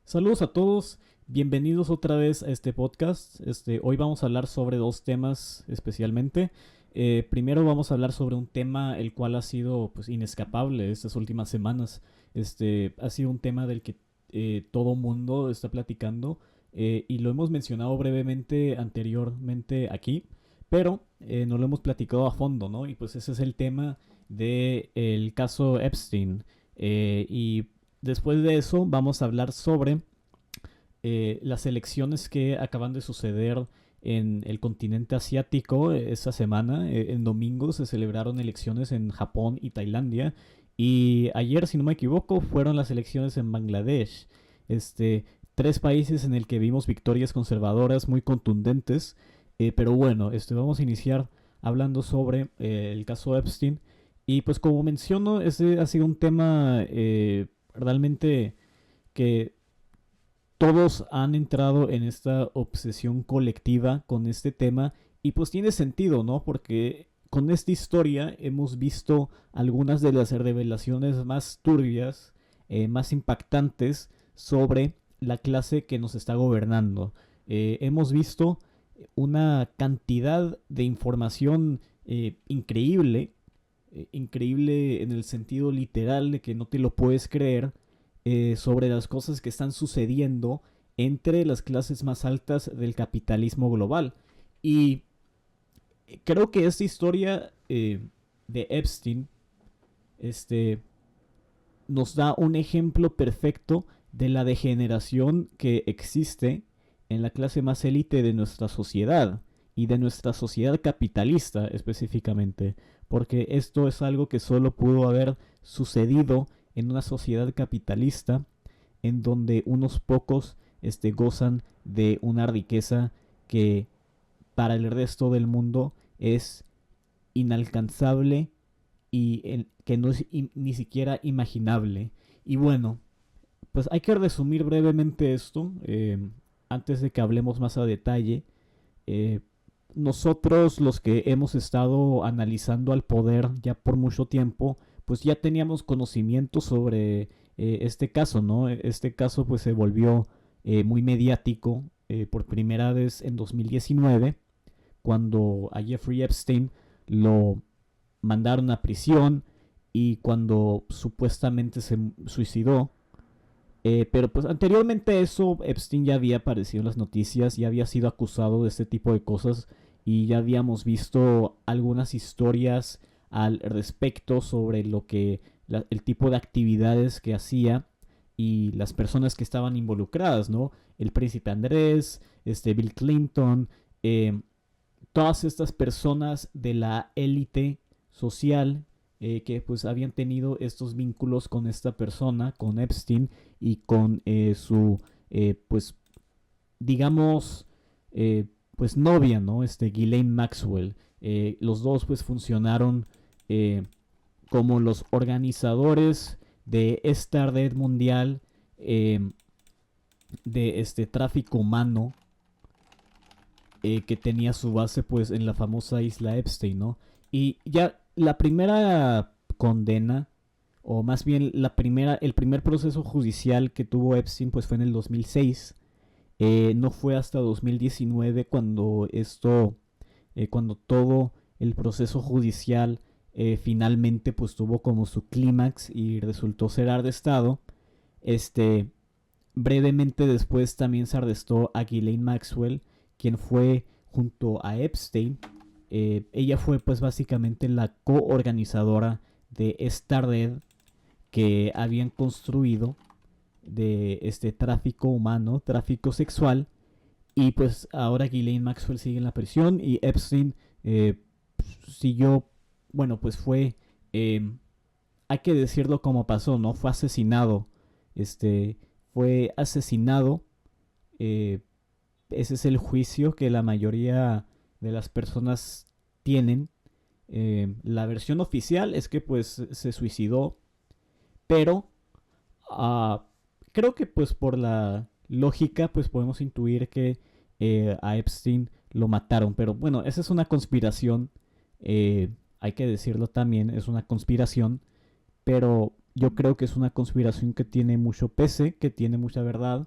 Saludos a todos, bienvenidos otra vez a este podcast. Hoy vamos a hablar sobre dos temas especialmente. Primero vamos a hablar sobre un tema el cual ha sido pues inescapable estas últimas semanas. Ha sido un tema del que todo mundo está platicando y lo hemos mencionado brevemente anteriormente aquí, pero no lo hemos platicado a fondo, ¿no? Y pues ese es el tema del caso Epstein. Y después de eso vamos a hablar sobre las elecciones que acaban de suceder en el continente asiático esta semana. En domingo se celebraron elecciones en Japón y Tailandia. Y ayer, si no me equivoco, fueron las elecciones en Bangladesh. Este, Tres países en el que vimos victorias conservadoras muy contundentes. Pero bueno, vamos a iniciar hablando sobre el caso Epstein. Y pues como menciono, ese ha sido un tema realmente que todos han entrado en esta obsesión colectiva con este tema y pues tiene sentido, ¿no? Porque con esta historia hemos visto algunas de las revelaciones más turbias, más impactantes sobre la clase que nos está gobernando. Hemos visto una cantidad de información increíble en el sentido literal de que no te lo puedes creer, sobre las cosas que están sucediendo entre las clases más altas del capitalismo global. Y creo que esta historia de Epstein este, nos da un ejemplo perfecto de la degeneración que existe en la clase más élite de nuestra sociedad y de nuestra sociedad capitalista específicamente, porque esto es algo que solo pudo haber sucedido en una sociedad capitalista en donde unos pocos gozan de una riqueza que para el resto del mundo es inalcanzable y que no es ni siquiera imaginable. Y bueno, pues hay que resumir brevemente esto antes de que hablemos más a detalle. Eh, Nosotros los que hemos estado analizando al poder ya por mucho tiempo, pues ya teníamos conocimiento sobre este caso, ¿no? Este caso pues se volvió muy mediático por primera vez en 2019, cuando a Jeffrey Epstein lo mandaron a prisión y cuando supuestamente se suicidó. Pero pues anteriormente a eso, Epstein ya había aparecido en las noticias, ya había sido acusado de este tipo de cosas y ya habíamos visto algunas historias al respecto sobre el tipo de actividades que hacía y las personas que estaban involucradas, ¿no? El príncipe Andrés, Bill Clinton, eh, todas estas personas de la élite social que pues habían tenido estos vínculos con esta persona, con Epstein y con su pues digamos pues novia, ¿no? Ghislaine Maxwell. Los dos pues funcionaron eh, como los organizadores de esta red mundial de este tráfico humano que tenía su base pues en la famosa isla Epstein, ¿no? Y ya la primera condena, o más bien el primer proceso judicial que tuvo Epstein pues fue en el 2006. No fue hasta 2019 cuando todo el proceso judicial finalmente pues tuvo como su clímax y resultó ser arrestado. Este, Brevemente después también se arrestó a Ghislaine Maxwell, quien fue junto a Epstein. Ella fue pues básicamente la coorganizadora de esta red que habían construido de este tráfico humano, tráfico sexual. Y pues ahora Ghislaine Maxwell sigue en la prisión y Epstein siguió, bueno, pues eh, hay que decirlo como pasó, ¿no? Fue asesinado. Este, Fue asesinado. eh, Ese es el juicio que la mayoría de las personas tienen. La versión oficial es que pues se suicidó, pero uh, creo que pues por la lógica pues podemos intuir que a Epstein lo mataron. Pero bueno, esa es una conspiración. Hay que decirlo también, es una conspiración, pero yo creo que es una conspiración que tiene mucho pese, que tiene mucha verdad.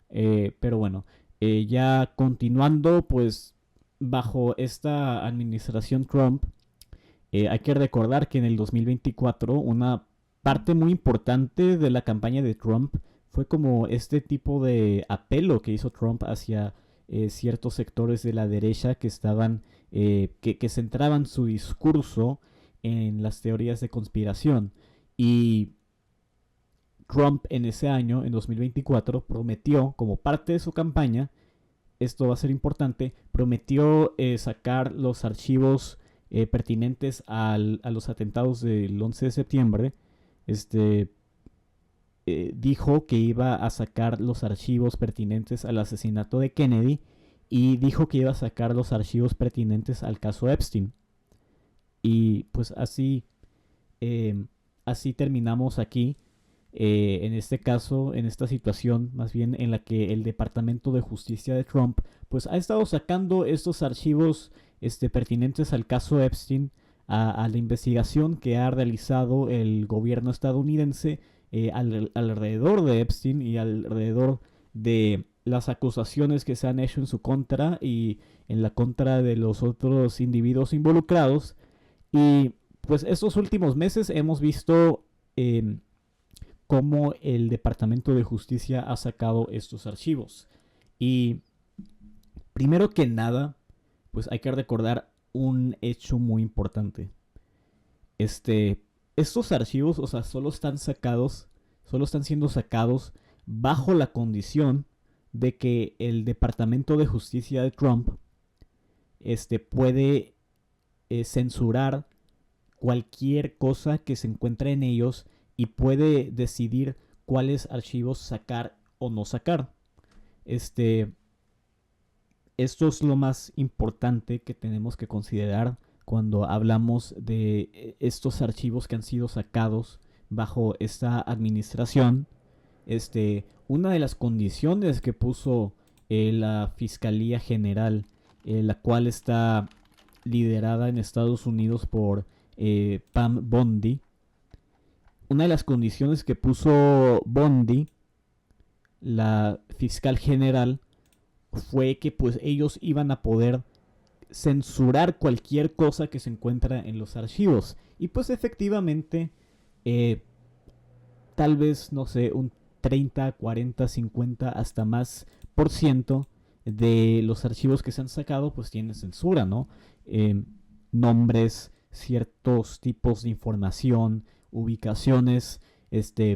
Pero bueno, ya continuando, pues bajo esta administración Trump, hay que recordar que en el 2024 una parte muy importante de la campaña de Trump fue como este tipo de apelo que hizo Trump hacia ciertos sectores de la derecha que estaban, que centraban su discurso en las teorías de conspiración. Y Trump en ese año, en 2024, prometió como parte de su campaña, esto va a ser importante, prometió sacar los archivos pertinentes a los atentados del 11 de septiembre. Este, dijo que iba a sacar los archivos pertinentes al asesinato de Kennedy y dijo que iba a sacar los archivos pertinentes al caso Epstein. Y pues eh, así terminamos aquí. En este caso, en esta situación, más bien en la que el Departamento de Justicia de Trump, pues ha estado sacando estos archivos pertinentes al caso Epstein, a la investigación que ha realizado el gobierno estadounidense alrededor de Epstein y alrededor de las acusaciones que se han hecho en su contra y en la contra de los otros individuos involucrados. Y pues estos últimos meses hemos visto cómo el Departamento de Justicia ha sacado estos archivos. Y primero que nada, pues hay que recordar un hecho muy importante. Estos archivos, o sea, solo están siendo sacados bajo la condición de que el Departamento de Justicia de Trump puede censurar cualquier cosa que se encuentre en ellos y puede decidir cuáles archivos sacar o no sacar. Esto es lo más importante que tenemos que considerar cuando hablamos de estos archivos que han sido sacados bajo esta administración. Una de las condiciones que puso la Fiscalía General, la cual está liderada en Estados Unidos por Pam Bondi. Una de las condiciones que puso Bondi, la fiscal general, fue que pues ellos iban a poder censurar cualquier cosa que se encuentra en los archivos. Y pues efectivamente, eh, tal vez, no sé, un 30, 40, 50, hasta más por ciento de los archivos que se han sacado pues tienen censura, ¿no? Nombres, ciertos tipos de información, ubicaciones,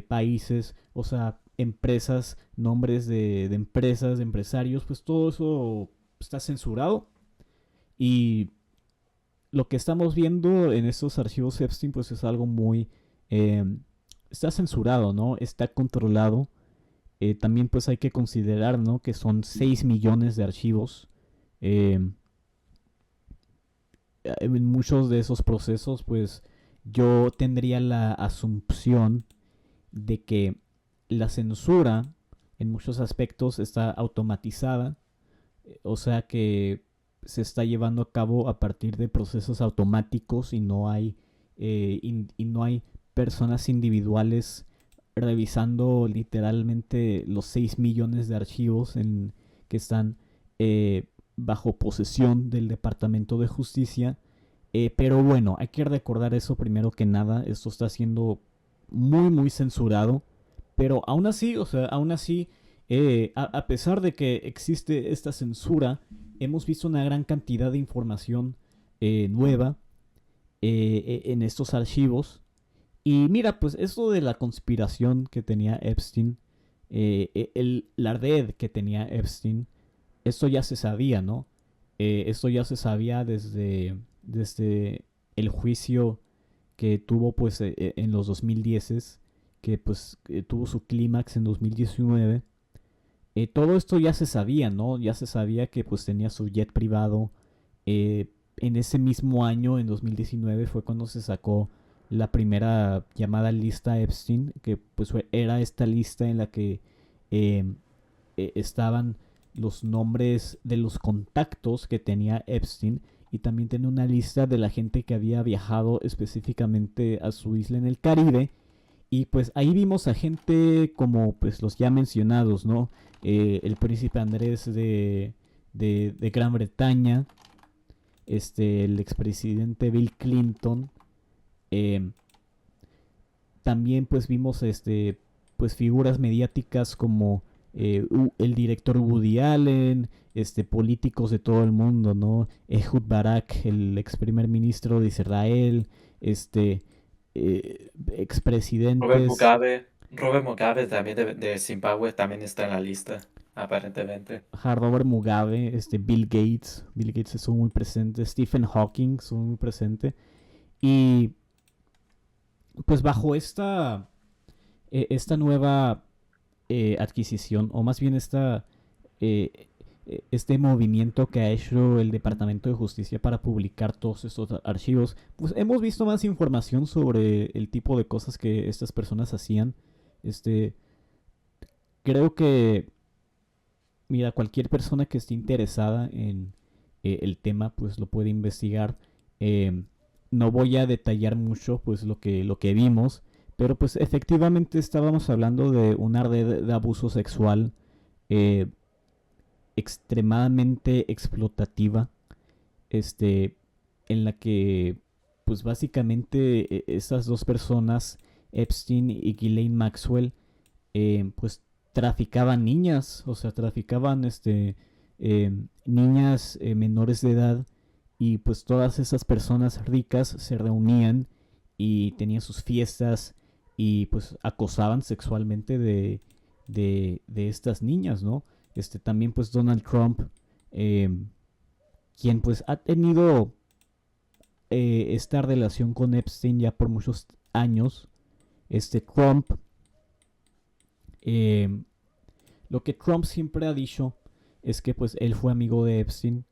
países, o sea, empresas, nombres de empresas, de empresarios, pues todo eso está censurado. Y lo que estamos viendo en estos archivos Epstein pues es algo muy... Eh, está censurado, ¿no? Está controlado. También pues hay que considerar, ¿no? Que son 6 millones de archivos. Eh, en muchos de esos procesos pues yo tendría la asunción de que la censura en muchos aspectos está automatizada, o sea que se está llevando a cabo a partir de procesos automáticos y no hay y no hay personas individuales revisando literalmente los 6 millones de archivos que están bajo posesión del Departamento de Justicia. Pero bueno, hay que recordar eso primero que nada. Esto está siendo muy, muy censurado. Pero aún así, o sea, aún así, a pesar de que existe esta censura, hemos visto una gran cantidad de información nueva en estos archivos. Y mira, pues esto de la conspiración que tenía Epstein, la red que tenía Epstein, esto ya se sabía, ¿no? Esto ya se sabía desde el juicio que tuvo pues en los 2010, que pues tuvo su clímax en 2019. Todo esto ya se sabía, ¿no? Ya se sabía que pues tenía su jet privado. En ese mismo año, en 2019, fue cuando se sacó la primera llamada lista Epstein, que pues era esta lista en la que eh, estaban los nombres de los contactos que tenía Epstein y también tenía una lista de la gente que había viajado específicamente a su isla en el Caribe Y pues ahí vimos a gente como pues los ya mencionados, ¿no? El príncipe Andrés de Gran Bretaña, el expresidente Bill Clinton. eh, También pues vimos pues figuras mediáticas como el director Woody Allen, políticos de todo el mundo, ¿no? Ehud Barak, el ex primer ministro de Israel, Robert expresidentes, Mugabe. Robert Mugabe también de Zimbabue también está en la lista, aparentemente. Robert Mugabe, Bill Gates estuvo muy presente, Stephen Hawking estuvo muy presente. Y pues bajo esta nueva adquisición, o más bien eh, este movimiento que ha hecho el Departamento de Justicia para publicar todos estos archivos, pues hemos visto más información sobre el tipo de cosas que estas personas hacían. Este, Creo que, mira, cualquier persona que esté interesada en el tema, pues lo puede investigar. Eh, no voy a detallar mucho, pues lo que vimos, pero pues efectivamente estábamos hablando de una red de abuso sexual eh, extremadamente explotativa, este, en la que, pues básicamente esas dos personas, Epstein y Ghislaine Maxwell, pues traficaban niñas, o sea, traficaban eh, niñas menores de edad y pues todas esas personas ricas se reunían y tenían sus fiestas y pues acosaban sexualmente de estas niñas, ¿no? También pues Donald Trump, eh, quien pues ha tenido esta relación con Epstein ya por muchos años. Trump, eh, lo que Trump siempre ha dicho es que pues él fue amigo de Epstein.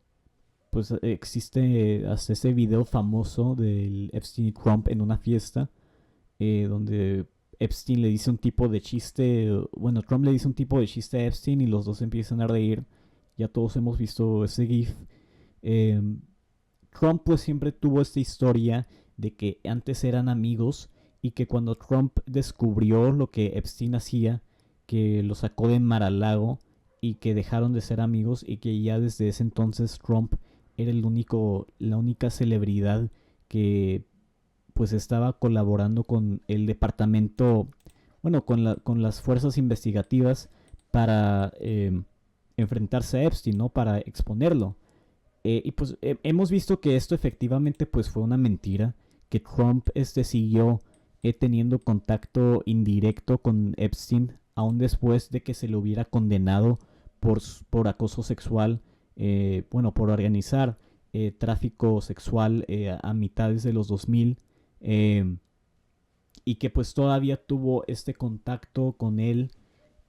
Pues existe hasta ese video famoso del Epstein y Trump en una fiesta, donde Epstein le dice un tipo de chiste, bueno, Trump le dice un tipo de chiste a Epstein y los dos empiezan a reír. Ya todos hemos visto ese GIF. Eh, Trump pues siempre tuvo esta historia de que antes eran amigos y que cuando Trump descubrió lo que Epstein hacía, que lo sacó de Mar-a-Lago y que dejaron de ser amigos y que ya desde ese entonces Trump era la única celebridad que pues estaba colaborando con el departamento, bueno, con las fuerzas investigativas para enfrentarse a Epstein, ¿no? Para exponerlo. Y pues hemos visto que esto efectivamente pues fue una mentira, que Trump siguió teniendo contacto indirecto con Epstein aún después de que se le hubiera condenado por acoso sexual, bueno, por organizar tráfico sexual a mitades de los 2000, eh, y que pues todavía tuvo este contacto con él.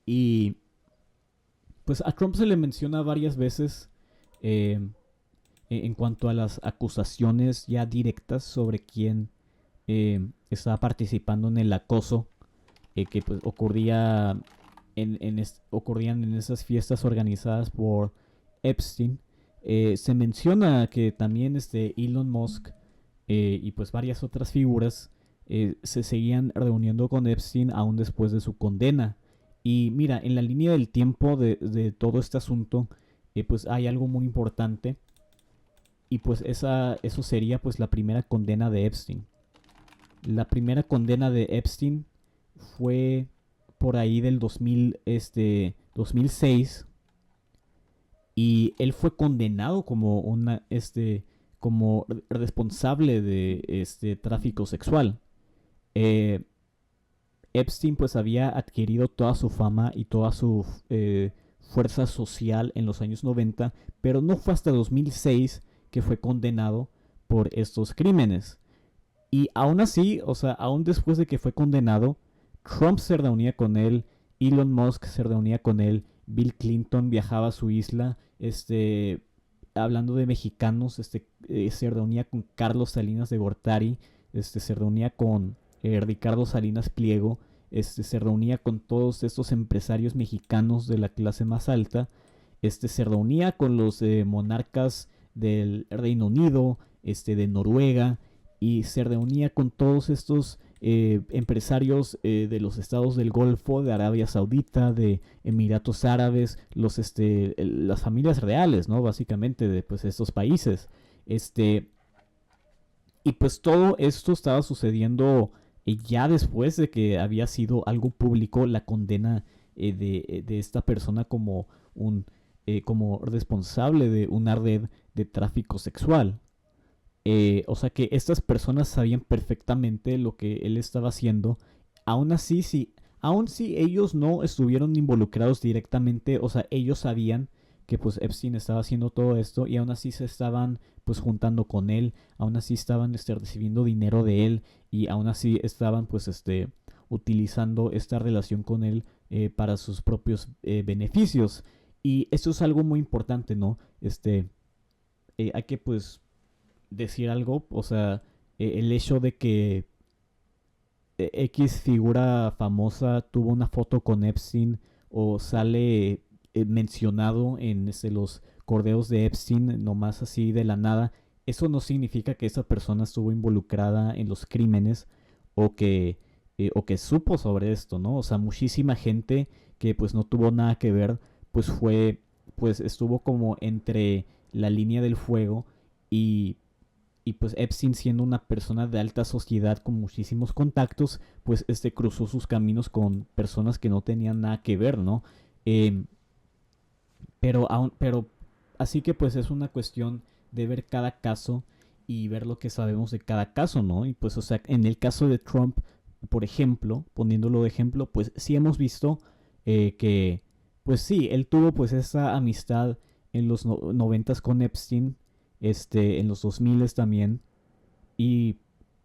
Y pues a Trump se le menciona varias veces eh, en cuanto a las acusaciones ya directas sobre quién estaba participando en el acoso que pues, ocurrían en esas fiestas organizadas por Epstein. Se menciona que también Elon Musk y pues varias otras figuras se seguían reuniendo con Epstein aún después de su condena. Y mira, en la línea del tiempo de todo este asunto, pues hay algo muy importante. Y pues eso sería pues la primera condena de Epstein. La primera condena de Epstein fue por ahí del 2006 y él fue condenado como responsable de tráfico sexual. Eh, Epstein pues había adquirido toda su fama y toda su fuerza social en los años 90, pero no fue hasta 2006 que fue condenado por estos crímenes. Y aún así, o sea, aún después de que fue condenado, Trump se reunía con él, Elon Musk se reunía con él, Bill Clinton viajaba a su isla, hablando de mexicanos, se reunía con Carlos Salinas de Gortari, se reunía con Ricardo Salinas Pliego, se reunía con todos estos empresarios mexicanos de la clase más alta, se reunía con los monarcas del Reino Unido, de Noruega, y se reunía con todos estos empresarios de los estados del Golfo, de Arabia Saudita, de Emiratos Árabes, las familias reales, ¿no? Básicamente de pues estos países. Este, y pues todo esto estaba sucediendo ya después de que había sido algo público la condena de esta persona como responsable de una red de tráfico sexual. O sea que estas personas sabían perfectamente lo que él estaba haciendo. Aún así, aún si ellos no estuvieron involucrados directamente, o sea, ellos sabían que pues Epstein estaba haciendo todo esto y aún así se estaban pues juntando con él, aún así estaban recibiendo dinero de él y aún así estaban pues utilizando esta relación con él para sus propios beneficios. Y esto es algo muy importante, ¿no? Hay que pues decir algo, o sea, el hecho de que X figura famosa tuvo una foto con Epstein o sale mencionado en los correos de Epstein, nomás así de la nada, eso no significa que esa persona estuvo involucrada en los crímenes o que supo sobre esto, ¿no? O sea, muchísima gente que pues no tuvo nada que ver, pues estuvo como entre la línea del fuego y pues Epstein siendo una persona de alta sociedad con muchísimos contactos, pues cruzó sus caminos con personas que no tenían nada que ver, ¿no? Eh, pero así que pues es una cuestión de ver cada caso y ver lo que sabemos de cada caso, ¿no? Y pues, o sea, en el caso de Trump, por ejemplo, poniéndolo de ejemplo, pues sí hemos visto que, pues sí, él tuvo pues esa amistad en los noventas con Epstein, en los 2000 también, y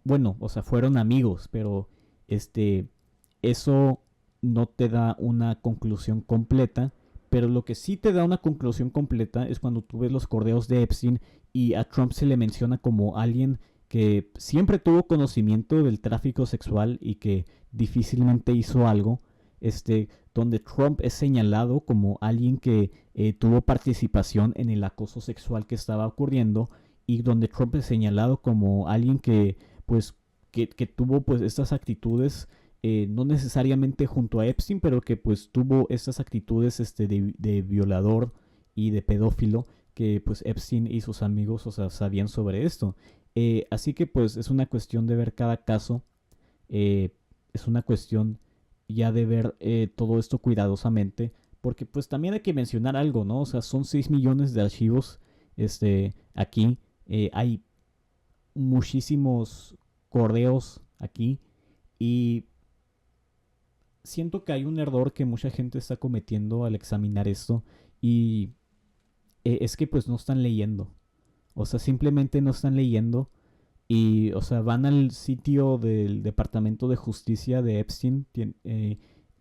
bueno, o sea, fueron amigos, pero eso no te da una conclusión completa. Pero lo que sí te da una conclusión completa es cuando tú ves los correos de Epstein y a Trump se le menciona como alguien que siempre tuvo conocimiento del tráfico sexual y que difícilmente hizo algo, donde Trump es señalado como alguien que tuvo participación en el acoso sexual que estaba ocurriendo y donde Trump es señalado como alguien que pues que tuvo pues estas actitudes no necesariamente junto a Epstein, pero que pues tuvo estas actitudes de violador y de pedófilo que pues Epstein y sus amigos, o sea, sabían sobre esto. Así que pues es una cuestión de ver cada caso, eh, es una cuestión ya de ver todo esto cuidadosamente, porque pues también hay que mencionar algo, ¿no? O sea, son 6 millones de archivos aquí, hay muchísimos correos aquí y siento que hay un error que mucha gente está cometiendo al examinar esto y es que pues no están leyendo. O sea, simplemente no están leyendo y, o sea, van al sitio del Departamento de Justicia de Epstein,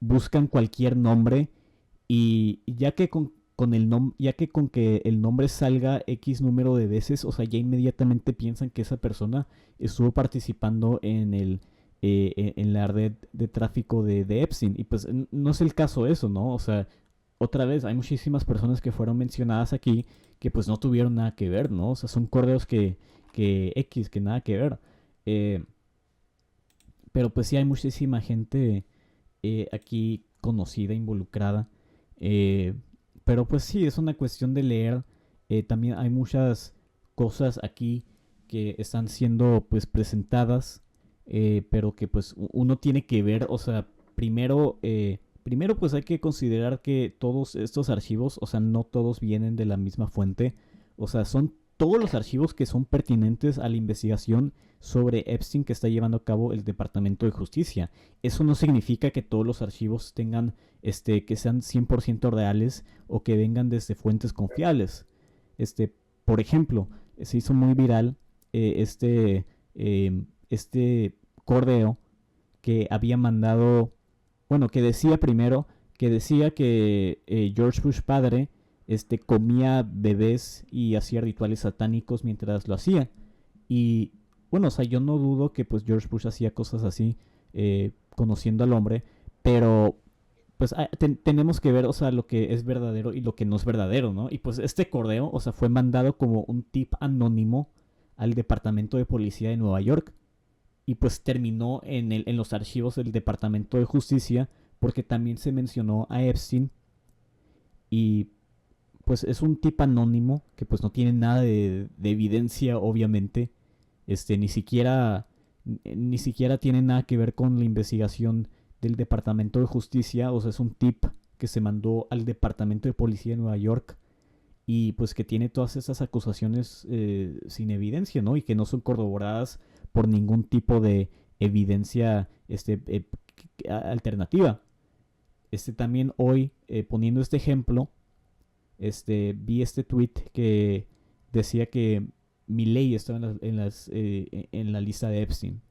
buscan cualquier nombre y ya que ya que con que el nombre salga X número de veces, o sea, ya inmediatamente piensan que esa persona estuvo participando en la red de tráfico de Epstein. Y pues no es el caso eso, ¿no? O sea, otra vez, hay muchísimas personas que fueron mencionadas aquí que pues no tuvieron nada que ver, ¿no? O sea, son correos que nada que ver. Eh, pero pues sí hay muchísima gente aquí conocida, involucrada. Eh, pero pues sí, es una cuestión de leer. También hay muchas cosas aquí que están siendo pues presentadas, pero que pues uno tiene que ver, o sea, primero pues hay que considerar que todos estos archivos, o sea, no todos vienen de la misma fuente, o sea, son todos los archivos que son pertinentes a la investigación sobre Epstein que está llevando a cabo el Departamento de Justicia. Eso no significa que todos los archivos tengan, que sean 100% reales o que vengan desde fuentes confiables. Por ejemplo, se hizo muy viral este correo que había mandado, bueno, que decía primero, que decía que George Bush padre comía bebés y hacía rituales satánicos mientras lo hacía. Y bueno, o sea, yo no dudo que pues George Bush hacía cosas así, conociendo al hombre, pero pues tenemos que ver, o sea, lo que es verdadero y lo que no es verdadero, ¿no? Y pues este correo, o sea, fue mandado como un tip anónimo al Departamento de Policía de Nueva York. y pues terminó en los archivos del Departamento de Justicia porque también se mencionó a Epstein y pues es un tipo anónimo que pues no tiene nada de evidencia obviamente, ni siquiera tiene nada que ver con la investigación del Departamento de Justicia, o sea, es un tip que se mandó al Departamento de Policía de Nueva York y pues que tiene todas esas acusaciones sin evidencia, ¿no? Y que no son corroboradas por ningún tipo de evidencia alternativa. También hoy, poniendo este ejemplo, vi este tweet que decía que Milei estaba en la lista de Epstein.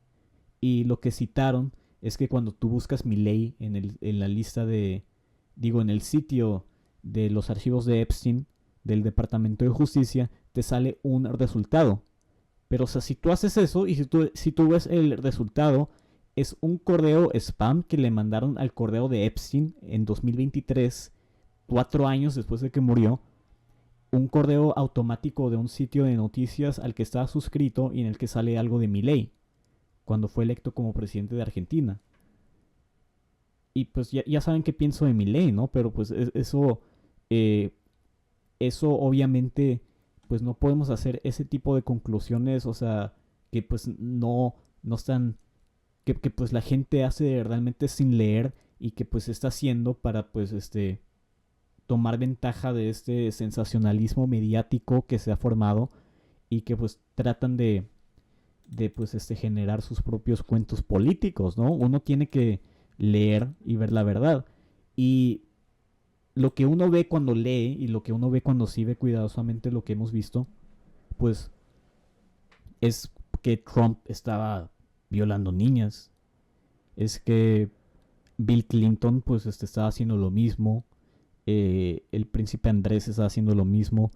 Y lo que citaron es que cuando tú buscas Milei en la lista en el sitio de los archivos de Epstein del Departamento de Justicia, te sale un resultado. Pero, o sea, si tú haces eso y si tú ves el resultado, es un correo spam que le mandaron al correo de Epstein en 2023, 4 años después de que murió, un correo automático de un sitio de noticias al que estaba suscrito y en el que sale algo de Milei, cuando fue electo como presidente de Argentina. Y pues ya saben qué pienso de Milei, ¿no? Pero pues eh, eso obviamente, pues no podemos hacer ese tipo de conclusiones, o sea, que pues no están, que pues la gente hace realmente sin leer y que pues está haciendo para pues tomar ventaja de este sensacionalismo mediático que se ha formado y que pues tratan de pues generar sus propios cuentos políticos, ¿no? Uno tiene que leer y ver la verdad. Y lo que uno ve cuando lee y lo que uno ve cuando sí ve cuidadosamente lo que hemos visto, pues es que Trump estaba violando niñas, es que Bill Clinton pues estaba haciendo lo mismo, el príncipe Andrés estaba haciendo lo mismo.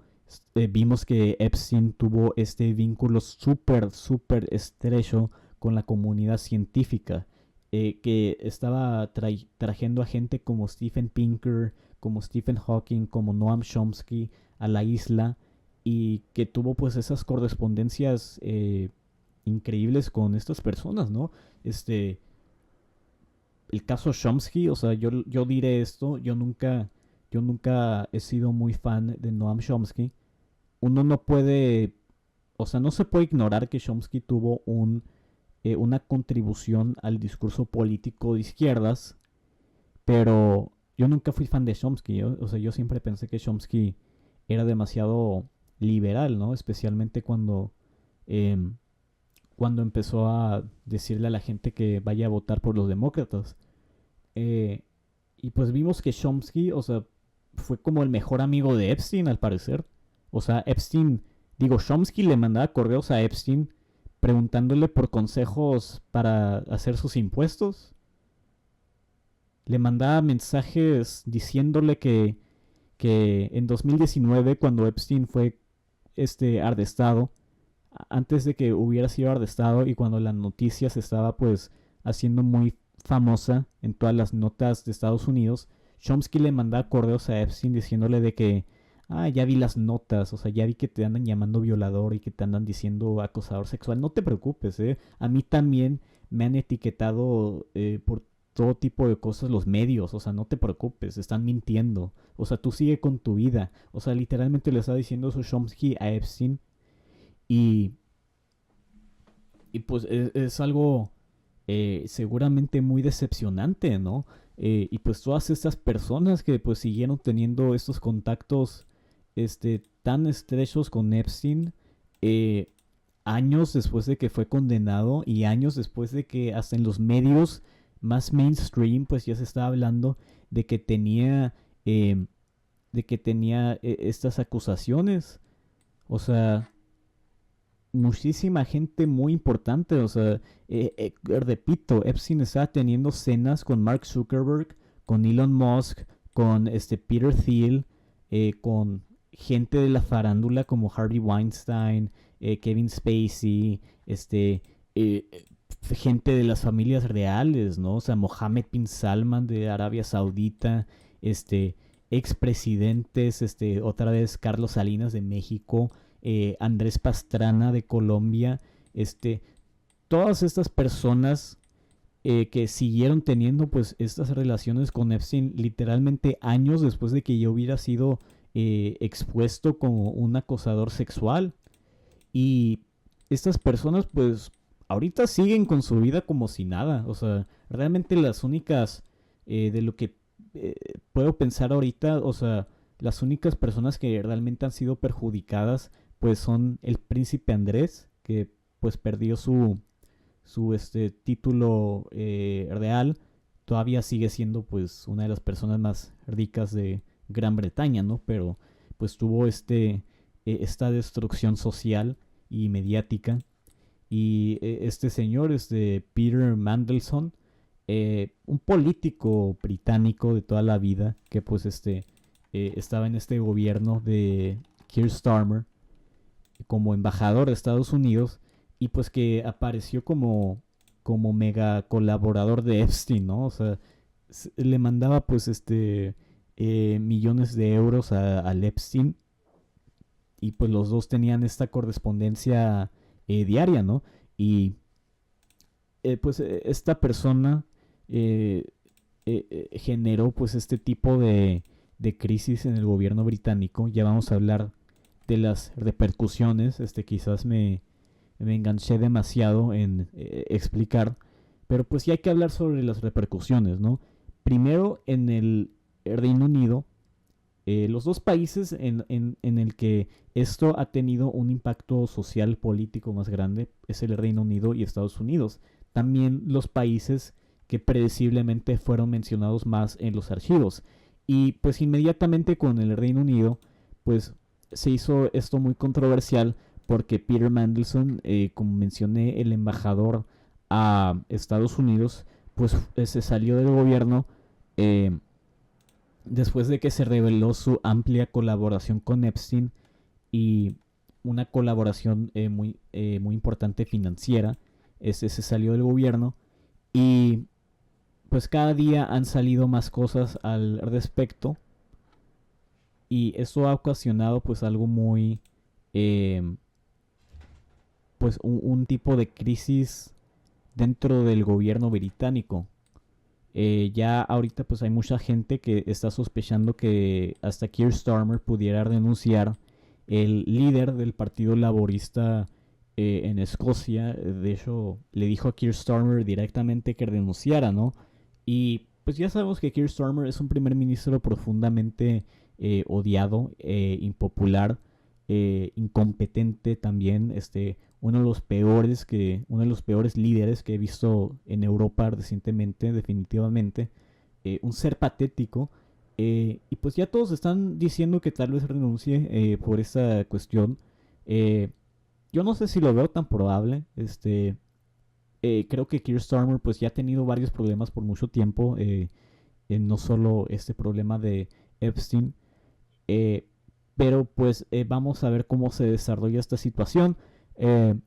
Vimos que Epstein tuvo este vínculo súper, súper estrecho con la comunidad científica, que estaba trayendo a gente como Steven Pinker, como Stephen Hawking, como Noam Chomsky a la isla y que tuvo pues esas correspondencias increíbles con estas personas, ¿no? Este, el caso Chomsky, o sea, yo diré esto, yo nunca he sido muy fan de Noam Chomsky. Uno no puede, o sea, no se puede ignorar que Chomsky tuvo una contribución al discurso político de izquierdas, pero yo nunca fui fan de Chomsky, o sea, yo siempre pensé que Chomsky era demasiado liberal, ¿no? Especialmente em, cuando empezó a decirle a la gente que vaya a votar por los demócratas. Eh, y pues vimos que Chomsky, o sea, fue como el mejor amigo de Epstein, al parecer. O sea, Chomsky le mandaba correos a Epstein preguntándole por consejos para hacer sus impuestos. Le mandaba mensajes diciéndole que en 2019, cuando Epstein fue arrestado, antes de que hubiera sido arrestado y cuando la noticia se estaba pues haciendo muy famosa en todas las notas de Estados Unidos, Chomsky le mandaba correos a Epstein diciéndole de que, ya vi las notas, o sea, ya vi que te andan llamando violador y que te andan diciendo acosador sexual, no te preocupes, a mí también me han etiquetado por todo tipo de cosas los medios, o sea, no te preocupes, están mintiendo, o sea, tú sigue con tu vida, o sea, literalmente le está diciendo eso Chomsky a Epstein y, y pues es algo seguramente muy decepcionante, ¿no? Y pues todas estas personas que pues siguieron teniendo estos contactos tan estrechos con Epstein, eh, años después de que fue condenado y años después de que hasta en los medios más mainstream pues ya se estaba hablando de que tenía eh, estas acusaciones. O sea, muchísima gente muy importante. O sea, repito, Epstein estaba teniendo cenas con Mark Zuckerberg, con Elon Musk, con Peter Thiel, con gente de la farándula como Harvey Weinstein, Kevin Spacey, eh, gente de las familias reales, ¿no? O sea, Mohammed bin Salman de Arabia Saudita, expresidentes, otra vez Carlos Salinas de México, Andrés Pastrana de Colombia, este, todas estas personas que siguieron teniendo pues estas relaciones con Epstein literalmente años después de que yo hubiera sido expuesto como un acosador sexual. Y estas personas pues ahorita siguen con su vida como si nada. O sea, realmente las únicas de lo que eh, puedo pensar ahorita, o sea, las únicas personas que realmente han sido perjudicadas pues son el príncipe Andrés, que pues perdió su título real. Todavía sigue siendo pues una de las personas más ricas de Gran Bretaña, ¿no? Pero pues tuvo esta destrucción social y mediática. Y este señor, Peter Mandelson, un político británico de toda la vida, que pues estaba en este gobierno de Keir Starmer como embajador de Estados Unidos y pues que apareció como mega colaborador de Epstein, ¿no? O sea, le mandaba pues millones de euros al Epstein y pues los dos tenían esta correspondencia diaria, ¿no? Y pues esta persona eh, generó pues este tipo de crisis en el gobierno británico. Ya vamos a hablar de las repercusiones. Quizás me enganché demasiado en explicar, pero pues sí hay que hablar sobre las repercusiones, ¿no? Primero, en el Reino Unido, los dos países en el que esto ha tenido un impacto social político más grande es el Reino Unido y Estados Unidos. También los países que predeciblemente fueron mencionados más en los archivos. Y pues inmediatamente con el Reino Unido, pues se hizo esto muy controversial porque Peter Mandelson, como mencioné, el embajador a Estados Unidos, pues se salió del gobierno eh, después de que se reveló su amplia colaboración con Epstein y una colaboración muy importante financiera. Se salió del gobierno y pues cada día han salido más cosas al respecto y eso ha ocasionado pues algo muy eh, pues un tipo de crisis dentro del gobierno británico. Ya ahorita pues hay mucha gente que está sospechando que hasta Keir Starmer pudiera renunciar, el líder del Partido Laborista en Escocia. De hecho, le dijo a Keir Starmer directamente que renunciara, ¿no? Y pues ya sabemos que Keir Starmer es un primer ministro profundamente odiado, impopular, incompetente también, uno de los peores líderes que he visto en Europa recientemente, definitivamente, un ser patético. Y pues ya todos están diciendo que tal vez renuncie por esta cuestión. Eh, yo no sé si lo veo tan probable. Creo que Keir Starmer pues ya ha tenido varios problemas por mucho tiempo. No solo este problema de Epstein. Eh, pero pues vamos a ver cómo se desarrolla esta situación. Eh,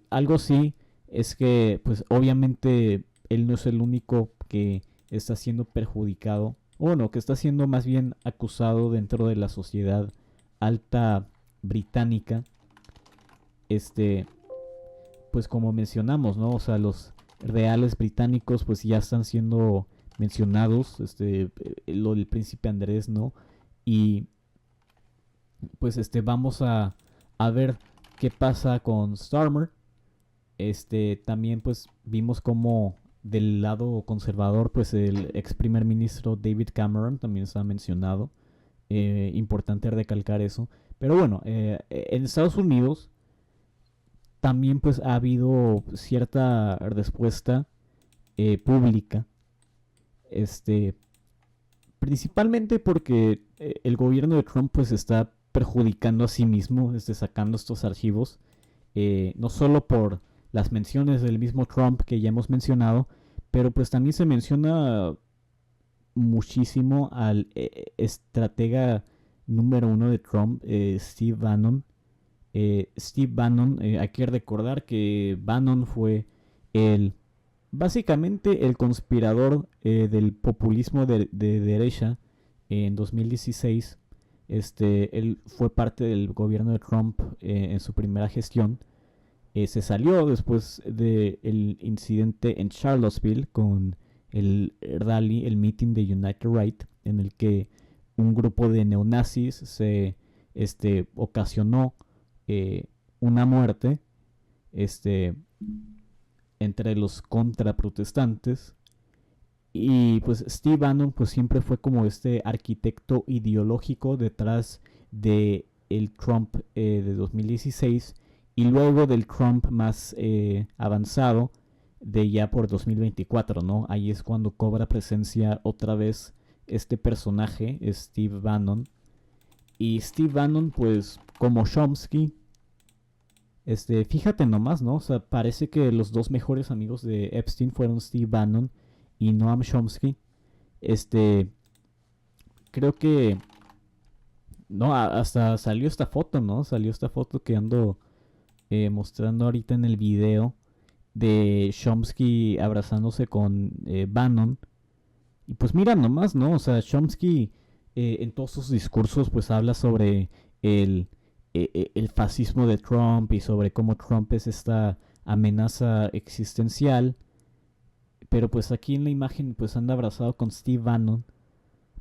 Algo sí es que pues obviamente él no es el único que está siendo perjudicado, o bueno, que está siendo más bien acusado dentro de la sociedad alta británica. Este, pues como mencionamos, ¿no? O sea, los reales británicos pues ya están siendo mencionados, lo del príncipe Andrés, ¿no? Y pues vamos a ver qué pasa con Starmer. También pues vimos como del lado conservador pues el ex primer ministro David Cameron también está mencionado. Importante recalcar eso. Pero bueno, en Estados Unidos también pues ha habido cierta respuesta pública. Este, Principalmente porque el gobierno de Trump pues está perjudicando a sí mismo, sacando estos archivos, no solo por las menciones del mismo Trump que ya hemos mencionado, pero pues también se menciona muchísimo al estratega número uno de Trump, Steve Bannon. Steve Bannon, hay que recordar que Bannon fue el básicamente el conspirador del populismo de derecha en 2016. Él fue parte del gobierno de Trump en su primera gestión. se salió después del incidente en Charlottesville con el rally, el meeting de United Right, en el que un grupo de neonazis ocasionó una muerte este, entre los contraprotestantes. Y pues Steve Bannon pues siempre fue como este arquitecto ideológico detrás de el Trump de 2016 y luego del Trump más avanzado de ya por 2024, ¿no? Ahí es cuando cobra presencia otra vez este personaje, Steve Bannon. Y Steve Bannon, pues como Chomsky, fíjate nomás, ¿no? O sea, parece que los dos mejores amigos de Epstein fueron Steve Bannon y Noam Chomsky. Creo que no, hasta salió esta foto, ¿no? Salió esta foto que ando mostrando ahorita en el video de Chomsky abrazándose con Bannon. Y pues mira nomás, ¿no? O sea, Chomsky en todos sus discursos pues habla sobre el fascismo de Trump y sobre cómo Trump es esta amenaza existencial. Pero pues aquí en la imagen pues anda abrazado con Steve Bannon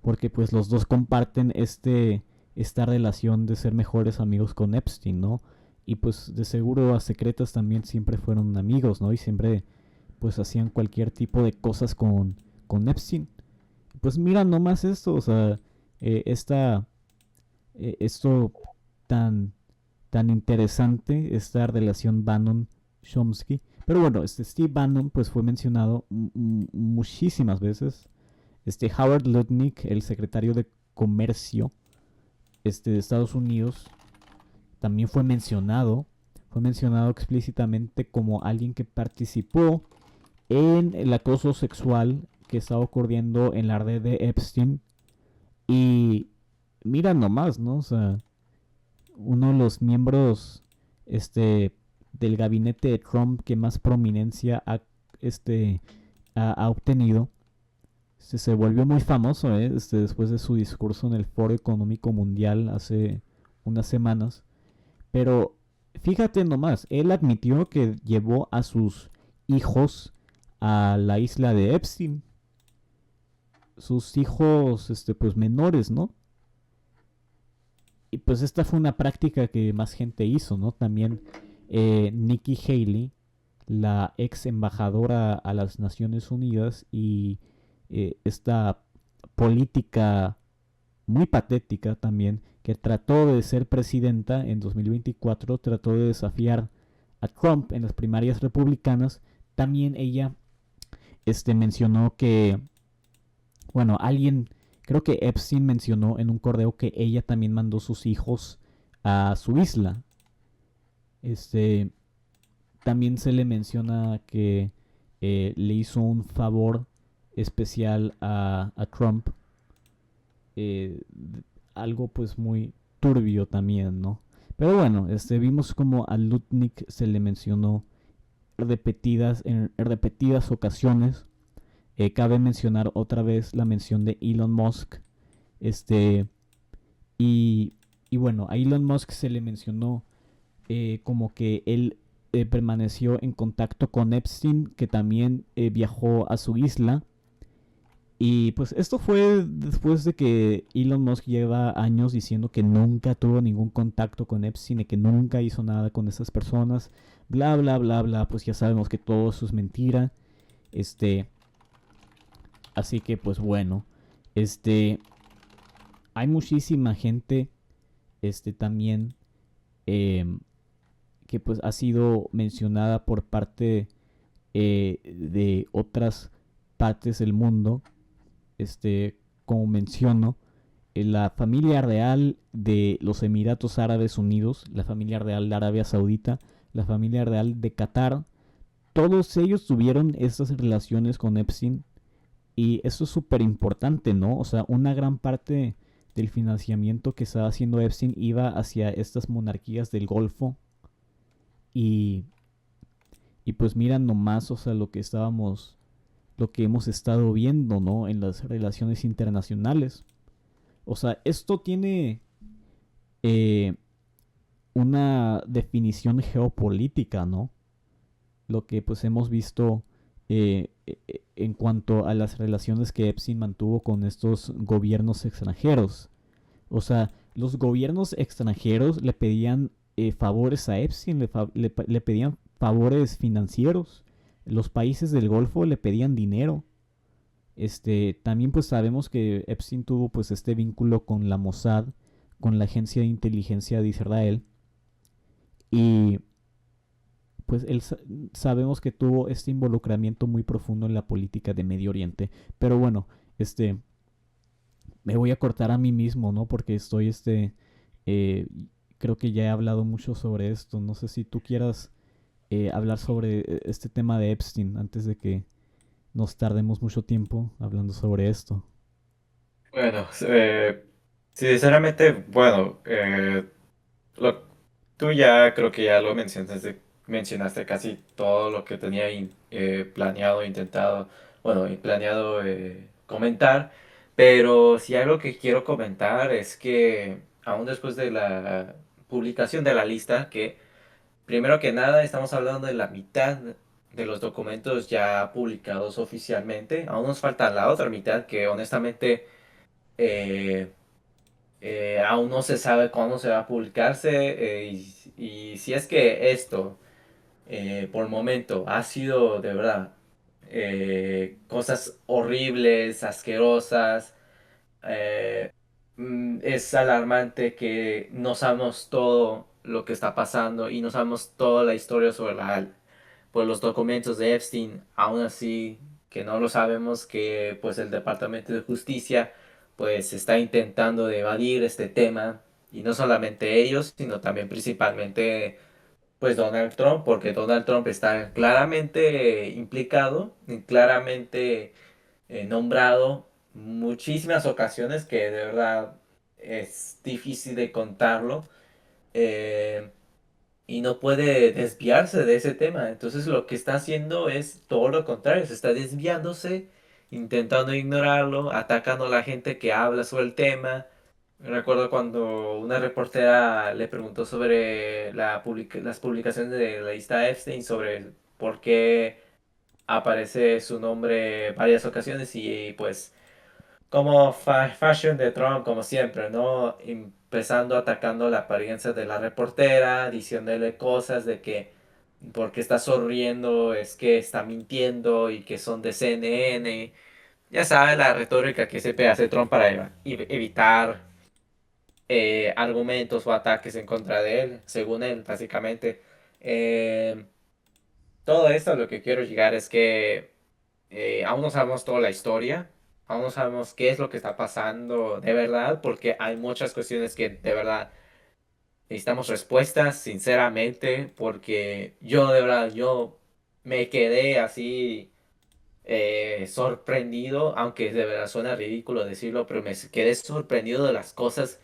porque pues los dos comparten esta relación de ser mejores amigos con Epstein, ¿no? Y pues de seguro a secretas también siempre fueron amigos, ¿no? Y siempre pues hacían cualquier tipo de cosas con Epstein. Pues mira nomás esto, o sea, esto tan, tan interesante, esta relación Bannon-Chomsky. Pero bueno, Steve Bannon pues fue mencionado muchísimas veces. Howard Lutnick, el secretario de Comercio de Estados Unidos, también fue mencionado explícitamente como alguien que participó en el acoso sexual que estaba ocurriendo en la red de Epstein. Y mira nomás, ¿no? O sea, uno de los miembros del gabinete de Trump que más prominencia ha obtenido. Se volvió muy famoso después de su discurso en el Foro Económico Mundial hace unas semanas. Pero fíjate nomás, él admitió que llevó a sus hijos a la isla de Epstein. Sus hijos pues menores, ¿no? Y pues esta fue una práctica que más gente hizo, ¿no? También Nikki Haley, la ex embajadora a las Naciones Unidas y esta política muy patética también, que trató de ser presidenta en 2024, trató de desafiar a Trump en las primarias republicanas. También ella mencionó que, bueno, creo que Epstein mencionó en un correo que ella también mandó sus hijos a su isla. También se le menciona que le hizo un favor especial a Trump. Algo pues muy turbio también, ¿no? Pero bueno, vimos como a Lutnick se le mencionó en repetidas ocasiones. Cabe mencionar otra vez la mención de Elon Musk. Y bueno, a Elon Musk se le mencionó como que él permaneció en contacto con Epstein, que también viajó a su isla. Y pues esto fue después de que Elon Musk lleva años diciendo que nunca tuvo ningún contacto con Epstein y que nunca hizo nada con esas personas. Bla, bla, bla, bla. Pues ya sabemos que todo eso es mentira. Así que pues bueno. Hay muchísima gente. También. Que pues ha sido mencionada por parte de otras partes del mundo. Como menciono, la familia real de los Emiratos Árabes Unidos, la familia real de Arabia Saudita, la familia real de Qatar, todos ellos tuvieron estas relaciones con Epstein. Y eso es súper importante, ¿no? O sea, una gran parte del financiamiento que estaba haciendo Epstein iba hacia estas monarquías del Golfo. Y pues mira nomás, o sea, lo que hemos estado viendo, ¿no? En las relaciones internacionales. O sea, esto tiene una definición geopolítica, ¿no? Lo que pues hemos visto en cuanto a las relaciones que Epstein mantuvo con estos gobiernos extranjeros. O sea, los gobiernos extranjeros le pedían favores a Epstein, le pedían favores financieros. Los países del Golfo le pedían dinero. También pues sabemos que Epstein tuvo pues este vínculo con la Mossad, con la agencia de inteligencia de Israel. Y pues sabemos que tuvo este involucramiento muy profundo en la política de Medio Oriente. Pero bueno, este, me voy a cortar a mí mismo, ¿no? Porque eh, creo que ya he hablado mucho sobre esto. No sé si tú quieras hablar sobre este tema de Epstein antes de que nos tardemos mucho tiempo hablando sobre esto. Bueno, sinceramente, bueno, lo, tú ya creo que ya lo mencionaste casi todo lo que tenía planeado, intentado, bueno, y planeado comentar, pero si algo que quiero comentar es que aún después de la publicación de la lista, que primero que nada estamos hablando de la mitad de los documentos ya publicados oficialmente, aún nos falta la otra mitad que honestamente eh, aún no se sabe cuándo se va a publicarse y si es que esto por el momento ha sido de verdad cosas horribles, asquerosas, es alarmante que no sabemos todo lo que está pasando y no sabemos toda la historia sobre pues, los documentos de Epstein, aún así que no lo sabemos, que pues el Departamento de Justicia pues está intentando de evadir este tema y no solamente ellos, sino también principalmente pues Donald Trump, porque Donald Trump está claramente implicado, y claramente nombrado muchísimas ocasiones que de verdad es difícil de contarlo. eh, y no puede desviarse de ese tema. Entonces lo que está haciendo es todo lo contrario, se está desviándose, intentando ignorarlo, atacando a la gente que habla sobre el tema. Recuerdo cuando una reportera le preguntó sobre las publicaciones de la lista Epstein, sobre por qué aparece su nombre varias ocasiones y pues como fashion de Trump, como siempre, ¿no? Empezando atacando la apariencia de la reportera, diciéndole cosas de que porque está sonriendo es que está mintiendo y que son de CNN. Ya sabe la retórica que siempre hace Trump para evitar argumentos o ataques en contra de él, según él, básicamente. Eh, Todo esto a lo que quiero llegar es que aún no sabemos toda la historia, aún no sabemos qué es lo que está pasando de verdad, porque hay muchas cuestiones que de verdad necesitamos respuestas, sinceramente, porque yo de verdad, yo me quedé así sorprendido, aunque de verdad suena ridículo decirlo, pero me quedé sorprendido de las cosas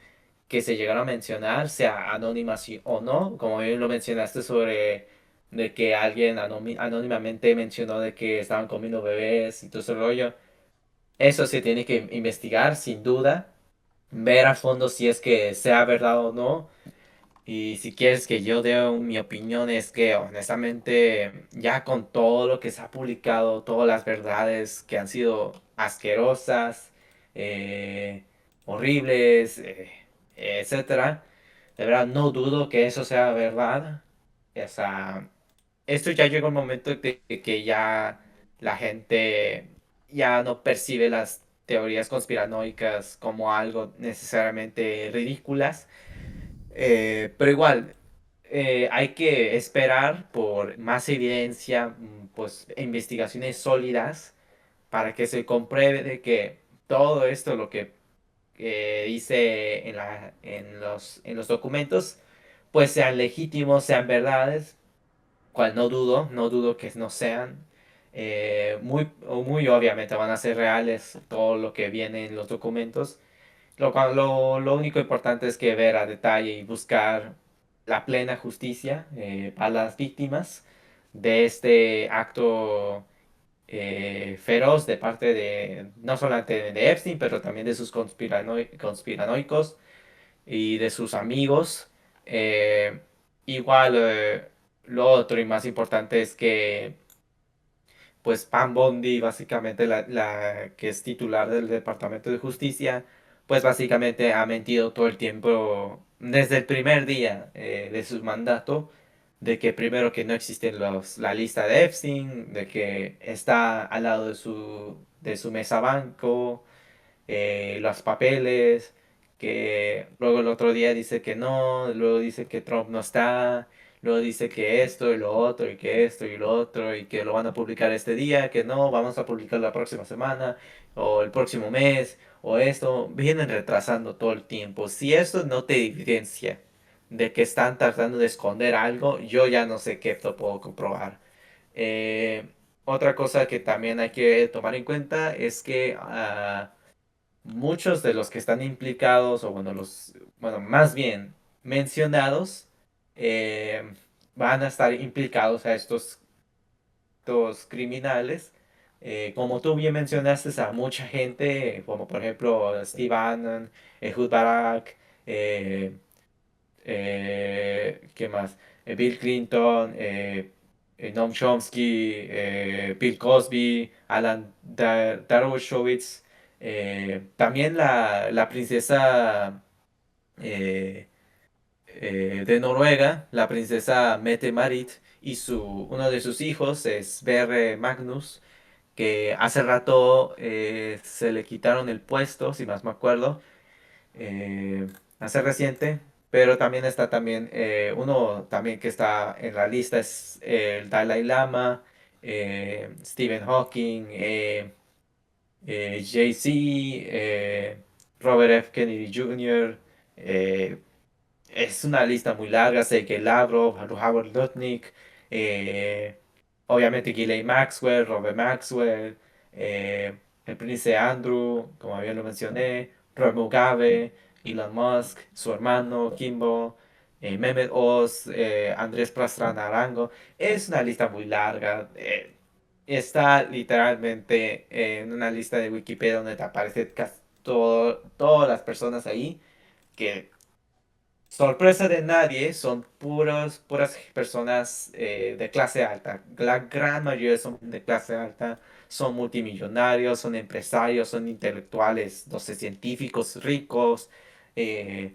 que se llegaron a mencionar, sea anónimas o no, como bien lo mencionaste sobre de que alguien anónimamente mencionó de que estaban comiendo bebés y todo ese rollo. Eso se tiene que investigar sin duda, ver a fondo si es que sea verdad o no. Y si quieres que yo dé mi opinión, es que honestamente, ya con todo lo que se ha publicado, todas las verdades que han sido asquerosas, eh, horribles, etcétera, de verdad no dudo que eso sea verdad. O sea, esto ya llega un momento de que ya la gente ya no percibe las teorías conspiranoicas como algo necesariamente ridículas, pero igual, hay que esperar por más evidencia, pues investigaciones sólidas para que se compruebe de que todo esto, lo que dice en los documentos, pues sean legítimos, sean verdades, cual no dudo, no dudo que no sean. Muy obviamente van a ser reales todo lo que viene en los documentos. Lo único importante es que ver a detalle y buscar la plena justicia para las víctimas de este acto feroz de parte de no solamente de Epstein, pero también de sus conspiranoicos y de sus amigos. Eh, igual, lo otro y más importante es que pues Pam Bondi, básicamente la que es titular del Departamento de Justicia, pues básicamente ha mentido todo el tiempo, desde el primer día de su mandato, de que primero que no existe la lista de Epstein, de que está al lado de su mesa banco, los papeles, que luego el otro día dice que no, luego dice que Trump no está, luego dice que esto y lo otro y que esto y lo otro y que lo van a publicar este día, que no, vamos a publicar la próxima semana o el próximo mes o esto, vienen retrasando todo el tiempo. Si esto no te evidencia de que están tratando de esconder algo, yo ya no sé qué lo puedo comprobar. Eh, otra cosa que también hay que tomar en cuenta es que muchos de los que están implicados, o bueno, bueno, más bien mencionados, eh, van a estar implicados a estos criminales. Como tú bien mencionaste, a mucha gente, como por ejemplo Steve Bannon, Ehud Barak, eh, ¿qué más? Bill Clinton, Noam Chomsky, Bill Cosby, Alan Dershowitz, también la princesa eh, de Noruega, la princesa Mette-Marit, y uno de sus hijos es Sverre Magnus, que hace rato se le quitaron el puesto, si más me acuerdo, eh, hace reciente, pero también está también uno también que está en la lista es el Dalai Lama, Stephen Hawking, Jay-Z, Robert F. Kennedy Jr., eh, es una lista muy larga, sé que Lavrov, Howard Lutnick, eh, obviamente Ghislaine Maxwell, Robert Maxwell, eh, el príncipe Andrew, como bien lo mencioné, Robert Mugabe, Elon Musk, su hermano Kimbo, Mehmet Oz, Andrés Pastrana Arango. Es una lista muy larga. Está literalmente en una lista de Wikipedia donde te aparece casi todas las personas ahí que sorpresa de nadie, son puras personas de clase alta. La gran mayoría son de clase alta, son multimillonarios, son empresarios, son intelectuales, no sé, científicos ricos, eh,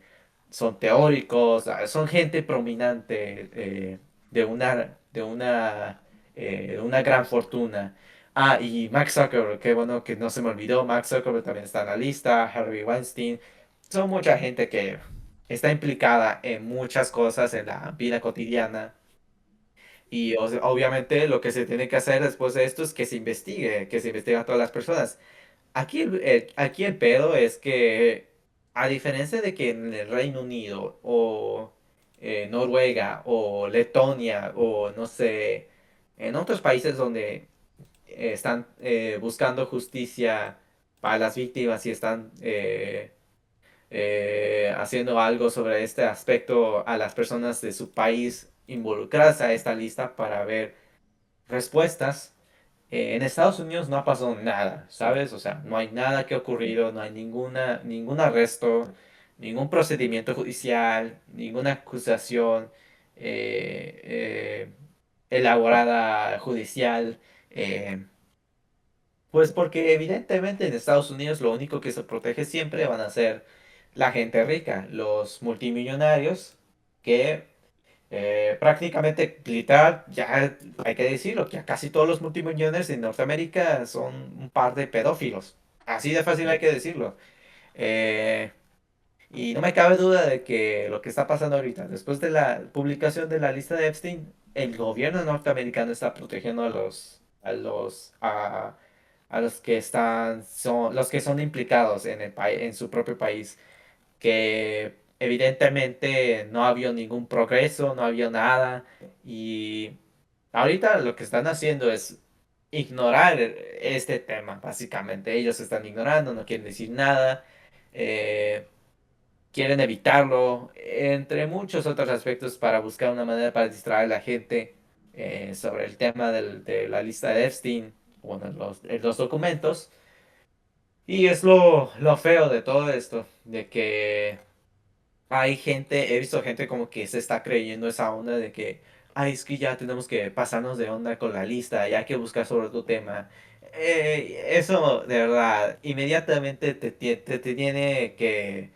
son teóricos, son gente prominente de una gran fortuna. Ah, y Mark Zuckerberg, qué bueno que no se me olvidó, Mark Zuckerberg también está en la lista, Harvey Weinstein, son mucha gente que está implicada en muchas cosas en la vida cotidiana y obviamente lo que se tiene que hacer después de esto es que se investigue a todas las personas. Aquí el pedo es que a diferencia de que en el Reino Unido o Noruega o Letonia o no sé, en otros países donde están buscando justicia para las víctimas y están haciendo algo sobre este aspecto a las personas de su país involucradas a esta lista para ver respuestas. En Estados Unidos no ha pasado nada, ¿sabes? O sea, no hay nada que ha ocurrido, no hay ningún arresto, ningún procedimiento judicial, ninguna acusación elaborada judicial. eh, pues porque evidentemente en Estados Unidos lo único que se protege siempre van a ser la gente rica, los multimillonarios, que prácticamente, literal, ya hay que decirlo, que casi todos los multimillonarios en Norteamérica son un par de pedófilos. Así de fácil hay que decirlo. Eh, y no me cabe duda de que lo que está pasando ahorita, después de la publicación de la lista de Epstein, el gobierno norteamericano está protegiendo a los que los que son implicados en en su propio país, que evidentemente no había ningún progreso, no había nada, y ahorita lo que están haciendo es ignorar este tema, básicamente. Ellos están ignorando, no quieren decir nada. eh, Quieren evitarlo, entre muchos otros aspectos para buscar una manera para distraer a la gente sobre el tema de la lista de Epstein, bueno, los documentos. Y es lo feo de todo esto, de que hay gente, he visto gente como que se está creyendo esa onda de que, ay, es que ya tenemos que pasarnos de onda con la lista, ya hay que buscar sobre otro tema. Eso, de verdad, inmediatamente te tiene que,